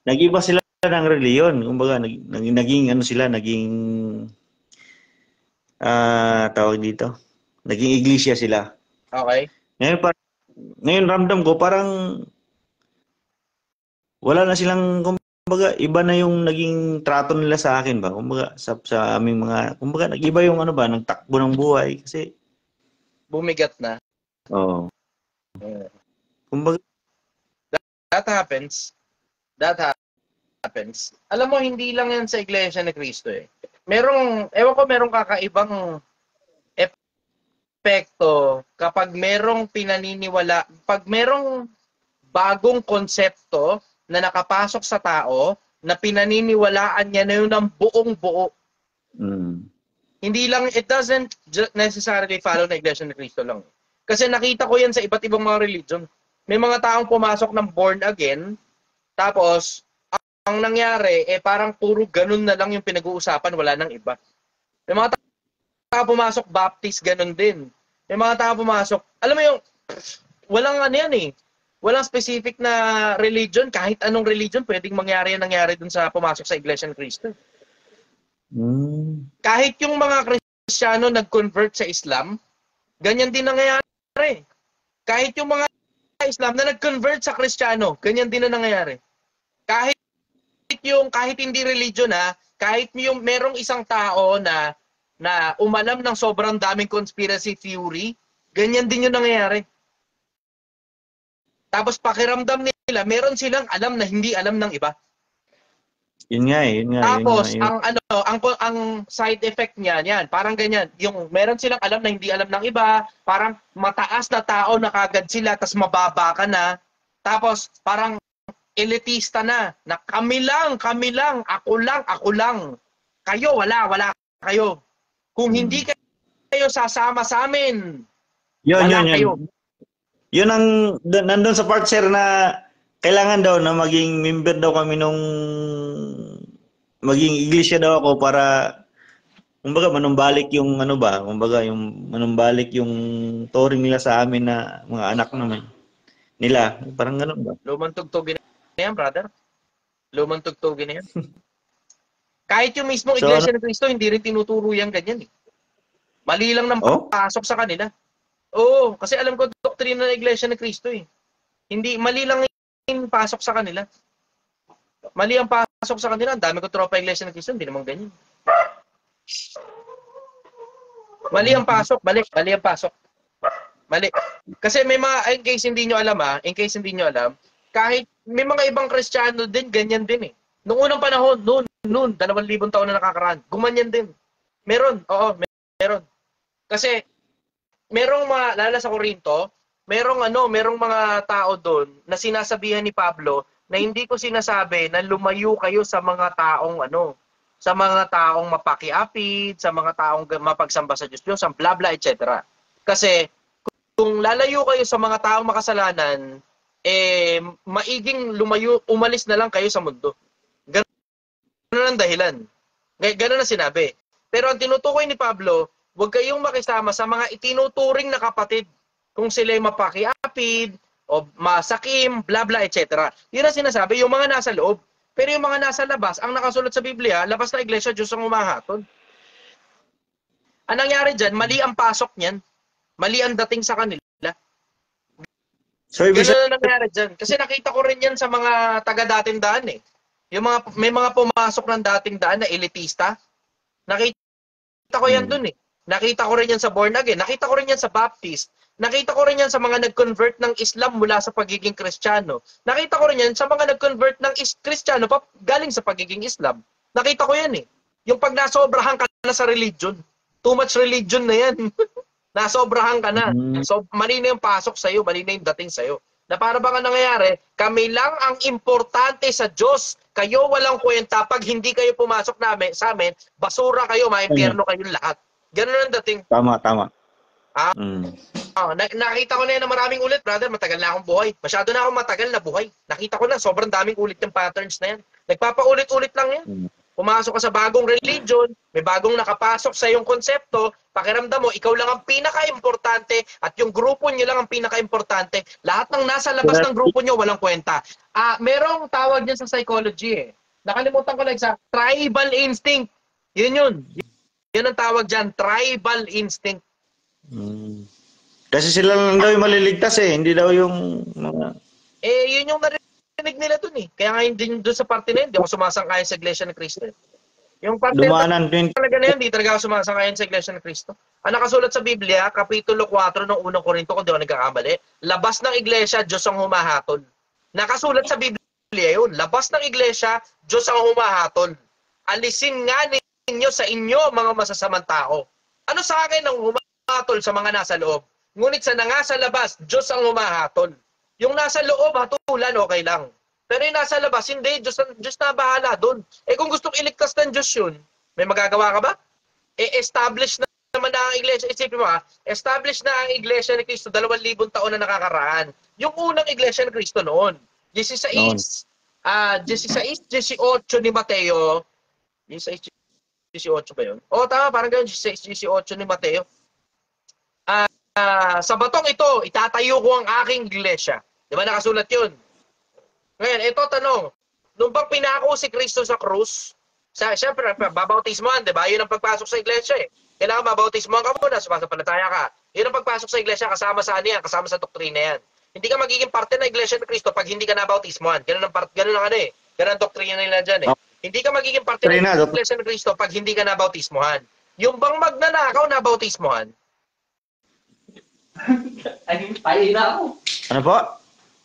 nag-iba sila ng relihiyon. Kumbaga naging tawag dito. Naging iglesia sila. Okay. Ngayon ramdam ko parang wala na silang, kumbaga iba na yung naging trato nila sa akin ba. Kumbaga sa aming mga, kumbaga nag-iba yung nagtakbo ng buhay kasi Bumigat na. oo. Kumbaga That happens. Alam mo, hindi lang yan sa Iglesia ni Cristo eh. Merong kakaibang epekto kapag merong pag merong bagong konsepto na nakapasok sa tao na pinaniniwalaan niya na yun ng buong buo. Hindi lang, it doesn't necessarily follow na Iglesia ni Cristo lang. Kasi nakita ko yan sa iba't ibang mga religion. May mga taong pumasok ng born again, tapos, ang nangyari, parang puro ganun na lang yung pinag-uusapan, wala nang iba. May mga tao pumasok, Baptist, ganun din. May mga tao pumasok, alam mo yung, walang ano yan eh. Walang specific na religion, kahit anong religion, pwedeng nangyari dun sa pumasok sa Iglesia ni Cristo. Kahit yung mga Kristiyano nag-convert sa Islam, ganyan din nangyayari. Kahit yung mga Islam na nag-convert sa Kristiyano, ganyan din na nangyayari. Kahit hindi religion kahit yung merong isang tao na umalam ng sobrang daming conspiracy theory, ganyan din yung nangyayari. Tapos pakiramdam nila, meron silang alam na hindi alam ng iba. Yun nga. Tapos yun nga. ang side effect niya, yan, parang ganyan, yung meron silang alam na hindi alam ng iba, parang mataas na tao na kagad sila, tapos mababa ka na, tapos parang elitista na kami lang, ako lang. Kayo, wala kayo. Kung hindi kayo sasama sa amin, wala kayo. Yun ang, nandun sa part, sir, na kailangan daw na maging member daw kami maging iglesia daw ako para, kumbaga, manumbalik yung manumbalik yung turing nila sa amin na mga anak naman nila. Parang ganun ba? Lumang tugtugin na yan, brother. Lumang tugtugin na yan. Kahit yung mismong Iglesia ni Cristo, hindi rin tinuturo yan ganyan eh. Mali lang ng pasok sa kanila. Oo, kasi alam ko doktrina ng Iglesia ni Cristo eh. Mali lang yung pasok sa kanila. Mali ang pasok sa kanila. Ang dami ko tropa Iglesia ni Cristo, hindi naman ganyan. Mali ang pasok, mali ang pasok. Mali. Kasi may mga, in case hindi nyo alam, kahit may mga ibang Kristiyano din, ganyan din eh. Noong unang panahon, noon, 2,000 taon na nakakaraan, gumanyan din. Meron, meron. Kasi, merong mga, lala sa Korinto, merong mga tao doon na sinasabihan ni Pablo na hindi ko sinasabi na lumayo kayo sa mga taong sa mga taong mapakiapid, sa mga taong mapagsamba sa Diyos, ang bla bla, etc. Kasi, kung lalayo kayo sa mga taong makasalanan, maiging umalis na lang kayo sa mundo. Ganun ang dahilan. Ganun ang sinabi. Pero ang tinutukoy ni Pablo, huwag kayong makisama sa mga itinuturing na kapatid. Kung sila'y mapakiapid, o masakim, bla bla, etc. Yun ang sinasabi, yung mga nasa loob. Pero yung mga nasa labas, ang nakasulat sa Biblia, labas na iglesia, Diyos ang umahatol. Ang nangyari dyan, mali ang pasok niyan. Mali ang dating sa kanila. So, ganun ang nangyari dyan. Kasi nakita ko rin yan sa mga taga-dating daan eh. May mga pumasok ng dating daan na elitista. Nakita ko yan dun eh. Nakita ko rin yan sa born again. Nakita ko rin yan sa Baptist. Nakita ko rin yan sa mga nag-convert ng Islam mula sa pagiging Kristiyano. Nakita ko rin yan sa mga nag-convert ng Kristiyano galing sa pagiging Islam. Nakita ko yan eh. Yung pag nasobrahan ka na sa religion. Too much religion na yan. Nasobrahan ka na. So, mali na yung pasok sa'yo, mali na yung dating sa'yo. Na para bang nangyayari, kami lang ang importante sa Diyos. Kayo walang kwenta. Pag hindi kayo pumasok sa amin, basura kayo, maimpyerno kayong lahat. Ganun ang dating. Tama. Nakita ko na yan na maraming ulit, brother. Matagal na akong buhay. Masyado na akong matagal na buhay. Nakita ko na, sobrang daming ulit yung patterns na yan. Nagpapaulit-ulit lang yan. Pumasok ka sa bagong religion, may bagong nakapasok sa iyong konsepto, pakiramdam mo, ikaw lang ang pinaka-importante at yung grupo niyo lang ang pinaka-importante. Lahat ng nasa labas ng grupo niyo walang kwenta. Merong tawag niyan sa psychology eh. Nakalimutan ko lang sa tribal instinct. Yun. Yun ang tawag diyan, tribal instinct. Kasi sila lang daw yung maliligtas eh, hindi daw yung mga... Yun yung narinig nila dun eh. Kaya nga hindi dun sa parte na yun, hindi ako sumasang-ayon sa Iglesia ni Cristo. Yung parte talaga na yun, hindi talaga ako sumasang-ayon sa Iglesia ni Cristo. Ang nakasulat sa Biblia, Kapitulo 4 ng unang Korinto, kung di ako nagkakamali, labas ng Iglesia, Diyos ang humahatol. Nakasulat sa Biblia yun, labas ng Iglesia, Diyos ang humahatol. Alisin nga ninyo sa inyo, mga masasamang tao. Ano sa akin ang humahatol sa mga nasa loob? Ngunit sa nasa labas, Diyos ang humahatol. Yung nasa loob, hatulan, okay lang. Pero yung nasa labas, hindi. Diyos na bahala doon. Kung gustong iligtas ng Diyos yun, may magagawa ka ba? establish na naman na ang iglesia. Isipin mo establish na ang iglesia ni Cristo 2,000 taon na nakakaraan. Yung unang iglesia ni Cristo noon, 16, 18 ni Mateo. 16, 18 ba yun? O tama, parang gano'n, 16, 18 ni Mateo. Sa batong ito, itatayo ko ang aking iglesia. Di ba nakasulat yun? Ngayon, ito tanong, nung bang pinako si Cristo sa krus, siyempre, babautismohan, di ba? Yun ang pagpasok sa iglesia eh. Kailangan babautismohan ka muna, sumasampalataya ka. Yun ang pagpasok sa iglesia, kasama sa ano yan, kasama sa doktrina yan. Hindi ka magiging parte ng iglesia ni Cristo pag hindi ka nabautismohan. Ganun ang ano eh. Ganun ang doktrina nila dyan eh. Hindi ka magiging parte ng iglesia ni Cristo pag hindi ka nabautismohan. Yung bang magnanakaw nabautismohan? Ay, na ako. Ano po?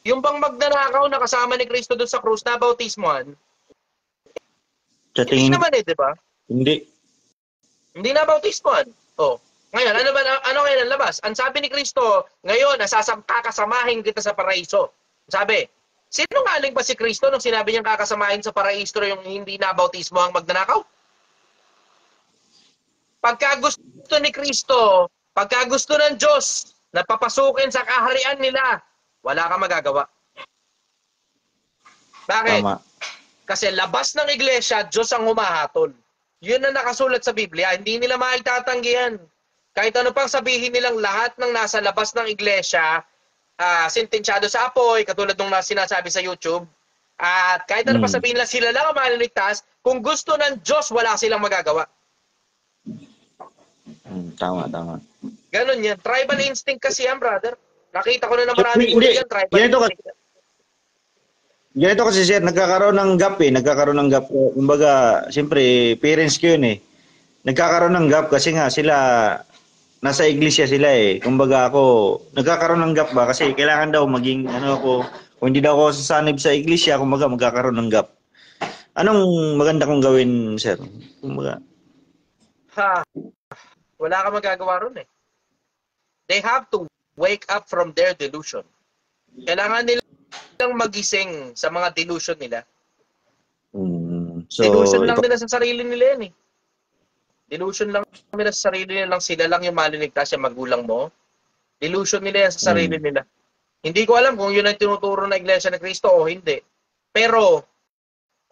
Yung bang magnanakaw na kasama ni Cristo doon sa krus nabautismohan? Sa Hindi tingin, naman eh, di ba? hindi. Hindi na bautismohan. Oh. Ngayon, ano ngayon ang labas? Ang sabi ni Kristo, ngayon, kakasamahin kita sa paraiso. Sabi, sinungaling ba si Kristo nung sinabi niyang kakasamahin sa paraiso yung hindi na bautismo ang magnanakaw? Pagka gusto ni Kristo, pagka gusto ng Diyos na papasukin sa kaharian nila, wala kang magagawa. Bakit? Tama. Kasi labas ng iglesia, Diyos ang humahatol. Yun ang nakasulat sa Biblia. Hindi nila maitatanggihan. Kahit ano pang sabihin nilang lahat ng nasa labas ng iglesia, sentensyado sa apoy, katulad nung sinasabi sa YouTube, at kahit ano pa sabihin nila, sila lang ang maliligtas, kung gusto ng Diyos, wala silang magagawa. Tama, tama. Ganon yan. Tribal instinct kasi yan, brother. Nakita ko na maraming ulit yan, tribal instinct. Ganito kasi sir, nagkakaroon ng gap eh. Nagkakaroon ng gap. Kumbaga, siyempre, parents ko yun eh. Nagkakaroon ng gap kasi nga sila, nasa iglesia sila eh. Kumbaga ako, nagkakaroon ng gap ba? Kasi kailangan daw maging, kung hindi daw ako sasanib sa iglesia, kumbaga magkakaroon ng gap. Anong maganda kong gawin, sir? Kumbaga. Wala kang magagawa ron eh. They have to wake up from their delusion. Kailangan nilang magising sa mga delusion nila. So, delusion lang nila sa sarili nila yan eh. Delusion lang nila sa sarili nila lang. Sila lang yung maliligtas, yung magulang mo. Delusion nila yan sa sarili nila. Hindi ko alam kung yun ang tinuturo na Iglesia ng Cristo o hindi. Pero,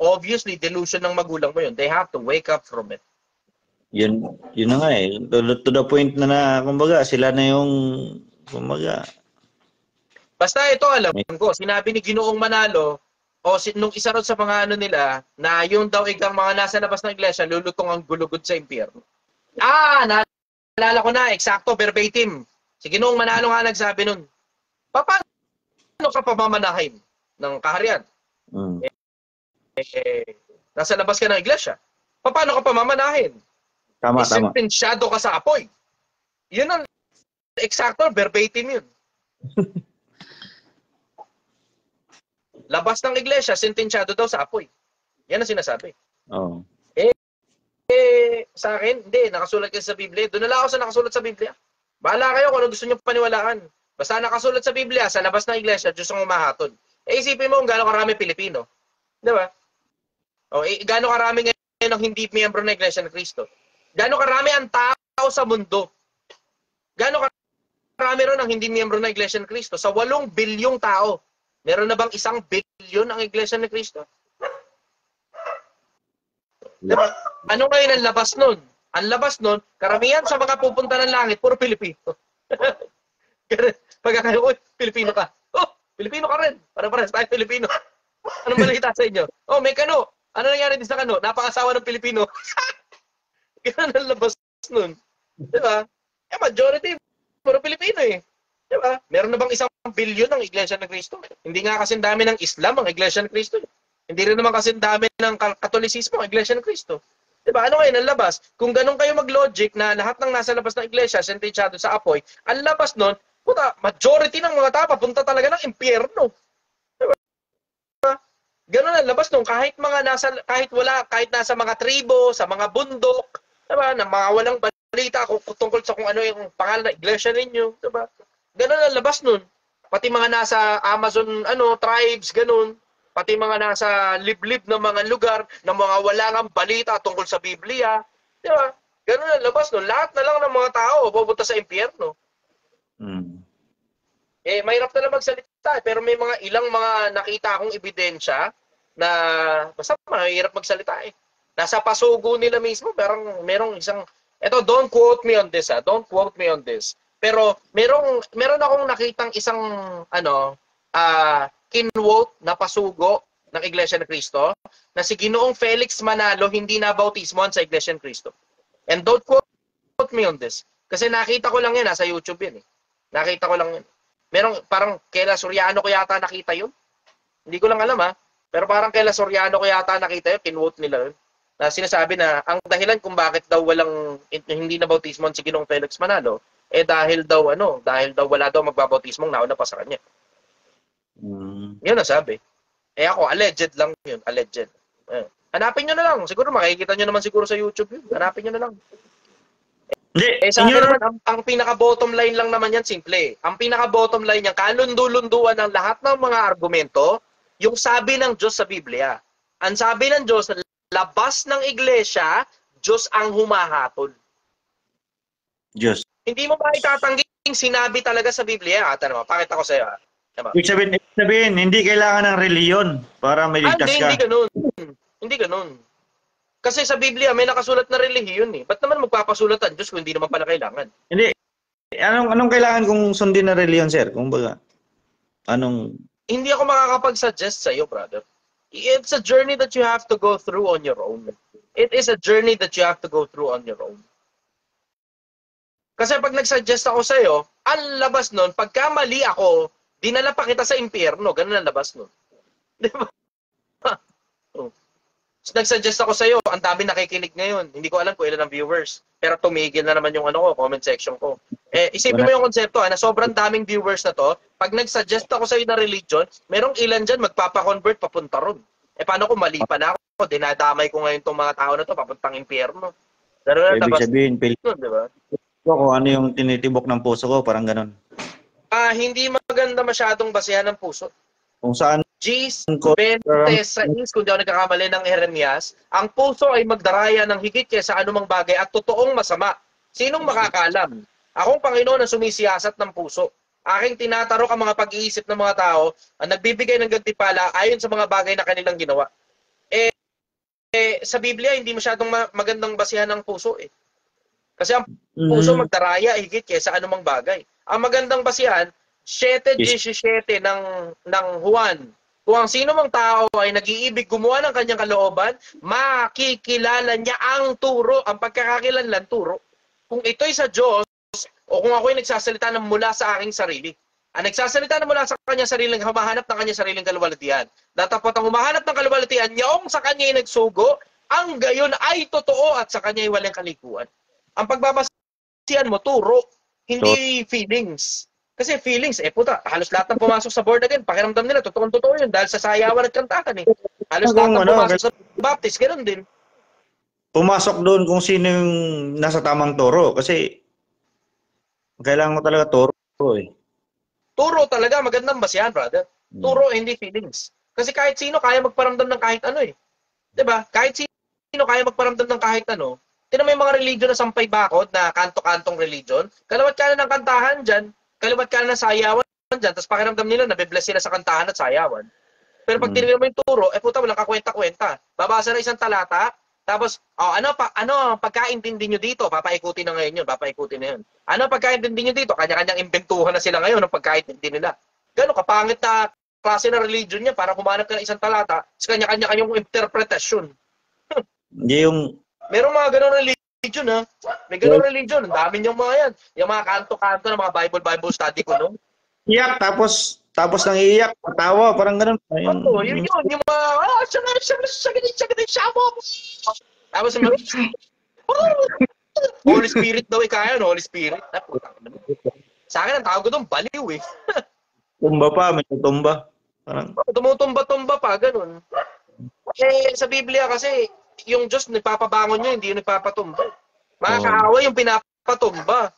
obviously, delusion ng magulang mo yun. They have to wake up from it. Yun na nga eh. To the point na kumbaga, sila na yung, kumbaga. Basta ito alam ko, sinabi ni Ginoong Manalo, o nung isa rin sa mga ano nila, na yung daw ikang mga nasa labas ng iglesia, lulutong ang gulugod sa impyerno. Naalala ko na, eksakto, verbatim. Si Ginoong Manalo nga nagsabi nun, paano ka pamamanahin ng kaharian? Nasa labas ka ng iglesia. Paano ka pamamanahin? Tama. Sentensyado ka sa apoy. Yun ang eksakto, verbatim yun. Labas ng iglesia, sentensyado daw sa apoy. Yan ang sinasabi. Oo. Sa akin, hindi. Nakasulat kasi sa Biblia. Doon na lang ako sa nakasulat sa Biblia. Bahala kayo kung ano gusto nyo paniwalaan. Basta nakasulat sa Biblia, sa labas ng iglesia, Diyos ang umahatol. Isipin mo kung gaano karami Pilipino. Di ba? Gaano karami ngayon ang hindi miyembro ng Iglesia ng Cristo. Gaano karami ang tao sa mundo. Gaano karami ron ang hindi miyembro ng Iglesia ng Cristo. Sa 8 bilyong tao, meron na bang 1 bilyon ang Iglesia ng Cristo? Diba? Ano ngayon ang labas nun? Ang labas nun, karamihan sa mga pupunta ng langit, puro Pilipino. Pagka kayo, Pilipino ka. Pilipino ka rin. Para-paras tayo Pilipino. Anong balita sa inyo? May kano. Ano nangyari din sa kano? Napakasawa ng Pilipino. Ganun ang labas nun. Diba? Majority, puro Pilipino eh. Diba? Meron na bang 1 bilyon ang Iglesia ng Cristo? Hindi nga kasi dami ng Islam ang Iglesia ng Cristo. Hindi rin naman kasi dami ng Katolisismo ang Iglesia ng Cristo. Diba? Ano ngayon ang labas? Kung ganun kayo mag-logic na lahat ng nasa labas ng Iglesia, sentensyado sa apoy, ang labas nun, majority ng mga tao papunta talaga ng impyerno. Diba? Ganun ang labas nun. Kahit nasa mga tribo, sa mga bundok, diba? Na mga walang balita tungkol sa kung ano yung pangalan ng Iglesia ninyo. Diba? Ganun ang labas nun. Pati mga nasa Amazon tribes, ganun. Pati mga nasa liblib ng mga lugar, ng mga wala ng balita tungkol sa Biblia. Di ba? Ganun ang labas nun. Lahat na lang ng mga tao pupunta sa impyerno. Mahirap na lang magsalita. Pero may ilang mga nakita akong ebidensya na basta mahirap magsalita eh. Nasa pasugo nila mismo. Merong isang... Eto, don't quote me on this Don't quote me on this. Pero meron akong nakitang isang kinwote na pasugo ng Iglesia ni Cristo na si Ginoong Felix Manalo hindi nabautismohan sa Iglesia ni Cristo. And don't quote me on this. Kasi nakita ko lang yan, nasa YouTube yan eh. Nakita ko lang yan. Merong parang kaila Soriano ko yata nakita yun. Hindi ko lang alam pero parang kaila Soriano ko yata nakita yun, kinwote nila yun. Na sinasabi na ang dahilan kung bakit daw hindi nabautismohan si Ginoong Felix Manalo, dahil daw wala daw magbabautismong nauna pa sa kanya. Yun ang sabi. Ako, alleged lang yun. Alleged. Hanapin nyo na lang. Siguro makikita nyo naman siguro sa YouTube yun. Hanapin nyo na lang. Sa akin naman, ang pinaka-bottom line lang naman yan, simple. Ang pinaka-bottom line yan, kalundu-lunduan ng lahat ng mga argumento, yung sabi ng Diyos sa Biblia. Ang sabi ng Diyos, labas ng iglesia, Diyos ang humahatol. Diyos. Hindi mo ba itatangging sinabi talaga sa Biblia? Pakita ko sa'yo. Ibig sabihin, hindi kailangan ng reliyon para may ligtas ka. Hindi ganun. Kasi sa Biblia, may nakasulat na relihiyon eh. Ba't naman magpapasulat ang Diyos kung hindi naman pala kailangan? Hindi. Anong kailangan kung sundin na reliyon, sir? Kung baga, Hindi ako makakapag-suggest sa'yo, brother. It's a journey that you have to go through on your own. It is a journey that you have to go through on your own. Kasi pag nag-suggest ako sa'yo, ang labas nun, pagka mali ako, dinala pa kita sa impyerno. Ganun ang labas nun. Di ba? Nag-suggest ako sa'yo, ang dami nakikinig ngayon. Hindi ko alam kung ilan ang viewers. Pero tumigil na naman yung comment section ko. Isipin mo yung konsepto, na sobrang daming viewers na to. Pag nag-suggest ako sa'yo na religion, merong ilan dyan magpapakonvert papunta ron. Paano kung mali pa na ako? Dinadamay ko ngayon tong mga tao na to papuntang impyerno. Ibig sabihin, diba? Kung ano yung tinitibok ng puso ko, parang ganun. Hindi maganda masyadong basehan ng puso. Kung saan G26, kung di ako nagkakamali ng Jeremias, ang puso ay magdaraya ng higit kaysa anumang bagay at totoong masama. Sinong makakalam? Akong Panginoon ang sumisiyasat ng puso. Aking tinatarok ang mga pag-iisip ng mga tao ang nagbibigay ng gantimpala ayon sa mga bagay na kanilang ginawa. Sa Biblia, hindi masyadong magandang basehan ng puso eh. Kasi ang puso magdaraya higit kaysa anumang bagay. Ang magandang basehan, 7:17 ng Juan. Kung ang sino mang tao ay nag-iibig gumawa ng kanyang kalooban, makikilala niya ang turo, ang pagkakakilanlan turo. Kung ito'y sa Diyos, o kung ako'y nagsasalita ng mula sa aking sarili. Ang nagsasalita ng mula sa kanyang sariling, humahanap ng kanyang sariling kaluwalhatian. Datapot ang humahanap ng kaluwalhatian, yaong sa kanya ay nagsugo, ang gayon ay totoo at sa kanya ay walang kalikuan. Ang pagbabasihan mo, turo, hindi feelings. Kasi feelings, halos lahat ng pumasok sa board again, pakiramdam nila, totoo yun, dahil sa sayawan at kantahan eh. Halos lahat ng pumasok sa Baptist, ganoon din. Pumasok doon kung sino yung nasa tamang turo, kasi kailangan mo talaga turo eh. Turo talaga, magandang basihan, brother. Turo, hindi feelings. Kasi kahit sino kaya magparamdam ng kahit ano eh. Diba? Kahit sino kaya magparamdam ng kahit ano. Tinan mo yung mga religion na sampay bakod, na kanto-kantong religion, kalawat ka na ng kantahan dyan, kaliwat ka na sa sayawan dyan, tapos pakiramdam nila, nabibless sila sa kantahan at sayawan. Pero pag tinignan mo yung turo, puta, walang kakwenta-kwenta. Babasa na isang talata, tapos, pagkaintindi nyo dito, papaikutin na ngayon yun, papaikutin na yun. Ano pagkaintindi nyo dito? Kanya-kanyang imbentuhan na sila ngayon ng pagkaintindi nila. Gano'n, kapangit na klase na religion niya, para humanap ka ng isang talata, sa kanya-kanyang interpretasyon. Hindi yung... Merong mga gano'n religion, ha? May gano'n religion. Ang dami niyong mga yan. Yung mga kanto-kanto ng mga Bible study ko, no? Iyak, tapos nang iiyak, patawa, parang gano'n. Yung mga, tapos yung mga, Holy Spirit daw kaya, no? Holy Spirit. Sa akin, ang tawag ko doon, baliw eh. Tumba pa, may tumba. Parang... Tumutumba-tumba pa, ganun. Sa Biblia kasi, yung Diyos nagpapabangon niya, hindi yung nagpapatumba. Mga kaaway yung pinapatumba.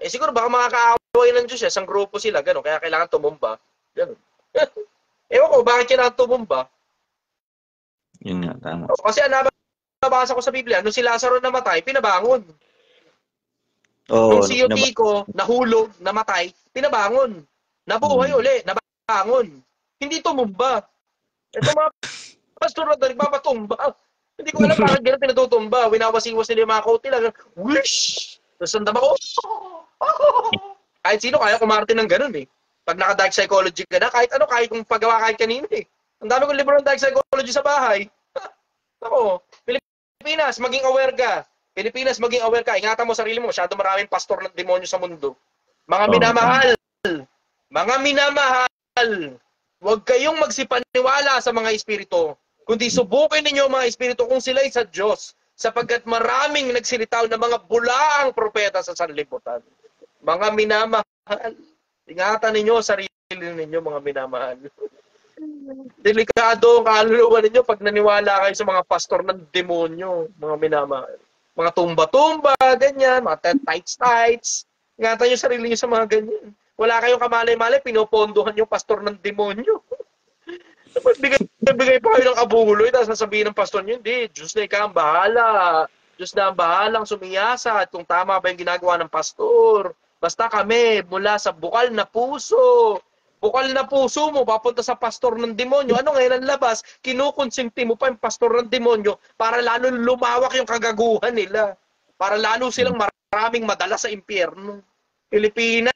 Siguro baka mga kaaway ng Diyos, isang grupo sila, gano'n, kaya kailangan tumumba. Gano'n. Ewan ko, bakit kailangan tumumba? Yun nga, tama. Kasi nabasa ko sa Biblia, nung si Lazaro namatay, pinabangon. Nung si Yutiko, nahulog, namatay, pinabangon. Nabuhay uli, nabangon. Hindi tumumba. Ito mga pastor na nagpapatumba. Hindi ko alam bakit gano'n pinatutumba. Winawasiwas nila yung mga kote lang. Wish! Tapos ang dama ko, kahit sino kaya kumarte ng gano'n eh. Pag naka-dark psychology ka na, kahit ano, kahit kung paggawa kahit kanino eh. Ang dami kong libro ng dark psychology sa bahay. Ako, Pilipinas, maging aware ka. Pilipinas, maging aware ka. Ingatan mo sarili mo. Masyado maraming pastor ng demonyo sa mundo. Mga minamahal. Mga minamahal. Huwag kayong magsipaniwala sa mga espiritu. Kundi subukin ninyo mga espiritu kung sila'y sa Diyos. Sapagkat maraming nagsilitaw na mga bulaang propeta sa sanlibutan. Mga minamahal. Ingatan ninyo sarili ninyo, mga minamahal. Delikado ang kaluluwa ninyo pag naniwala kayo sa mga pastor ng demonyo, mga minamahal. Mga tumba-tumba, ganyan, mga tights-tights. Ingatan nyo sarili nyo sa mga ganyan. Wala kayong kamalay-malay, pinopondohan yung pastor ng demonyo. Bigay pa kayo ng abuloy, tapos sasabihin ng pastor nyo, hindi, Diyos na ikaw ang bahala. Diyos na ang bahalang sumiyasa at kung tama ba yung ginagawa ng pastor. Basta kami, mula sa bukal na puso. Bukal na puso mo, papunta sa pastor ng demonyo. Ano ngayon ang labas? Kinukonsinti mo pa yung pastor ng demonyo para lalo lumawak yung kagaguhan nila. Para lalo silang maraming madala sa impyerno. Pilipinas,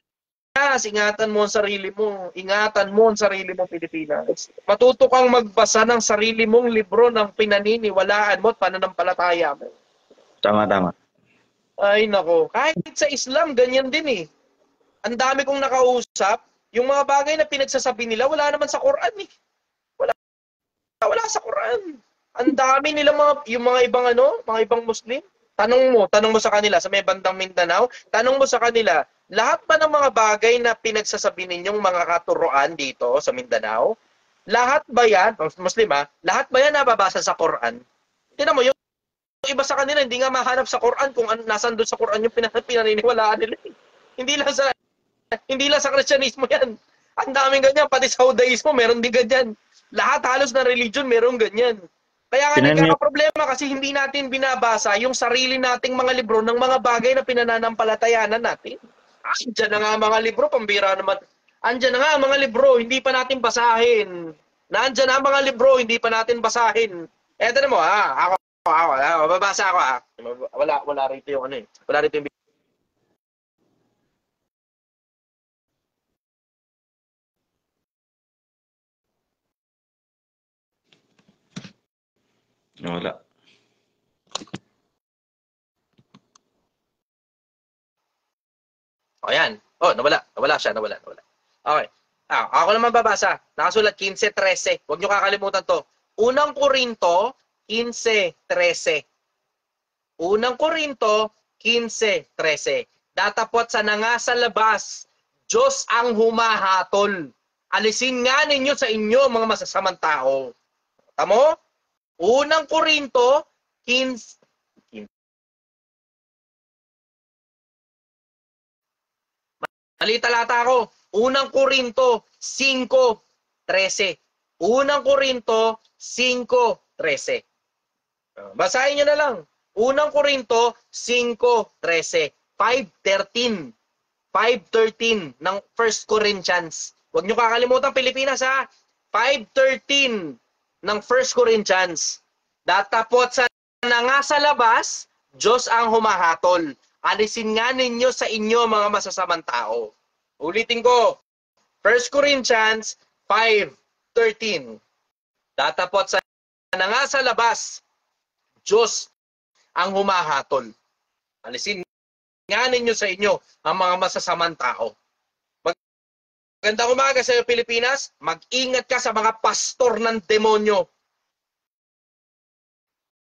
ingatan mo ang sarili mo. Ingatan mo ang sarili mo, Pilipinas. Matuto kang magbasa ng sarili mong libro ng pinaniniwalaan mo at pananampalataya mo. Tama. Ay nako, kahit sa Islam, ganyan din eh. Ang dami kong nakausap, yung mga bagay na pinagsasabi nila, wala naman sa Quran eh. Wala sa Quran. Ang dami nila yung mga ibang mga ibang Muslim. Tanong mo sa kanila sa may bandang Mindanao, tanong mo sa kanila, lahat ba ng mga bagay na pinagsasabi ninyong mga katuruan dito sa Mindanao, lahat ba yan, Muslim lahat ba yan nababasa sa Quran? Tingnan mo, yung iba sa kanila, hindi nga mahanap sa Quran kung nasan doon sa Quran yung pinaniniwalaan nila. Hindi lang sa Kristyanismo yan. Ang daming ganyan, pati sa Judaismo, meron din ganyan. Lahat halos na religion, meron ganyan. Kaya nga nagkakaproblema kasi hindi natin binabasa yung sarili nating mga libro ng mga bagay na pinananampalatayanan natin. Andiyan na nga mga libro, pambira naman. Andiyan na nga mga libro, hindi pa natin basahin. Nandiyan na mga libro, hindi pa natin basahin. Eto na mo ako, babasa ako Wala rito yung Wala rito yung Wala. O yan. Nawala siya. Okay. Ako naman babasa. Nakasulat 15:13. Huwag nyo kakalimutan to. Unang Korinto 15:13. Unang Korinto 15:13. Datapot sa nangasa labas, Diyos ang humahatol. Alisin nga ninyo sa inyo mga masasamang tao. Tamo? Unang Korinto 15. Mali talata ako. Unang Korinto 5:13. Unang Korinto 5:13. Basahin nyo na lang. Unang Korinto 5:13. 5:13. 5:13 ng 1 Corinthians. Huwag nyo kakalimutan Pilipinas 5:13 ng 1 Corinthians. Datapot sa nangasa labas, Diyos ang humahatol. Alisin nga ninyo sa inyo mga masasamang tao. Ulitin ko. 1 Corinthians 5:13. Datapot sa nangasa labas, Diyos ang humahatol. Alisin nga ninyo sa inyo ang mga masasamang tao. Magandang umaga sa iyo, Pilipinas. Mag-ingat ka sa mga pastor ng demonyo.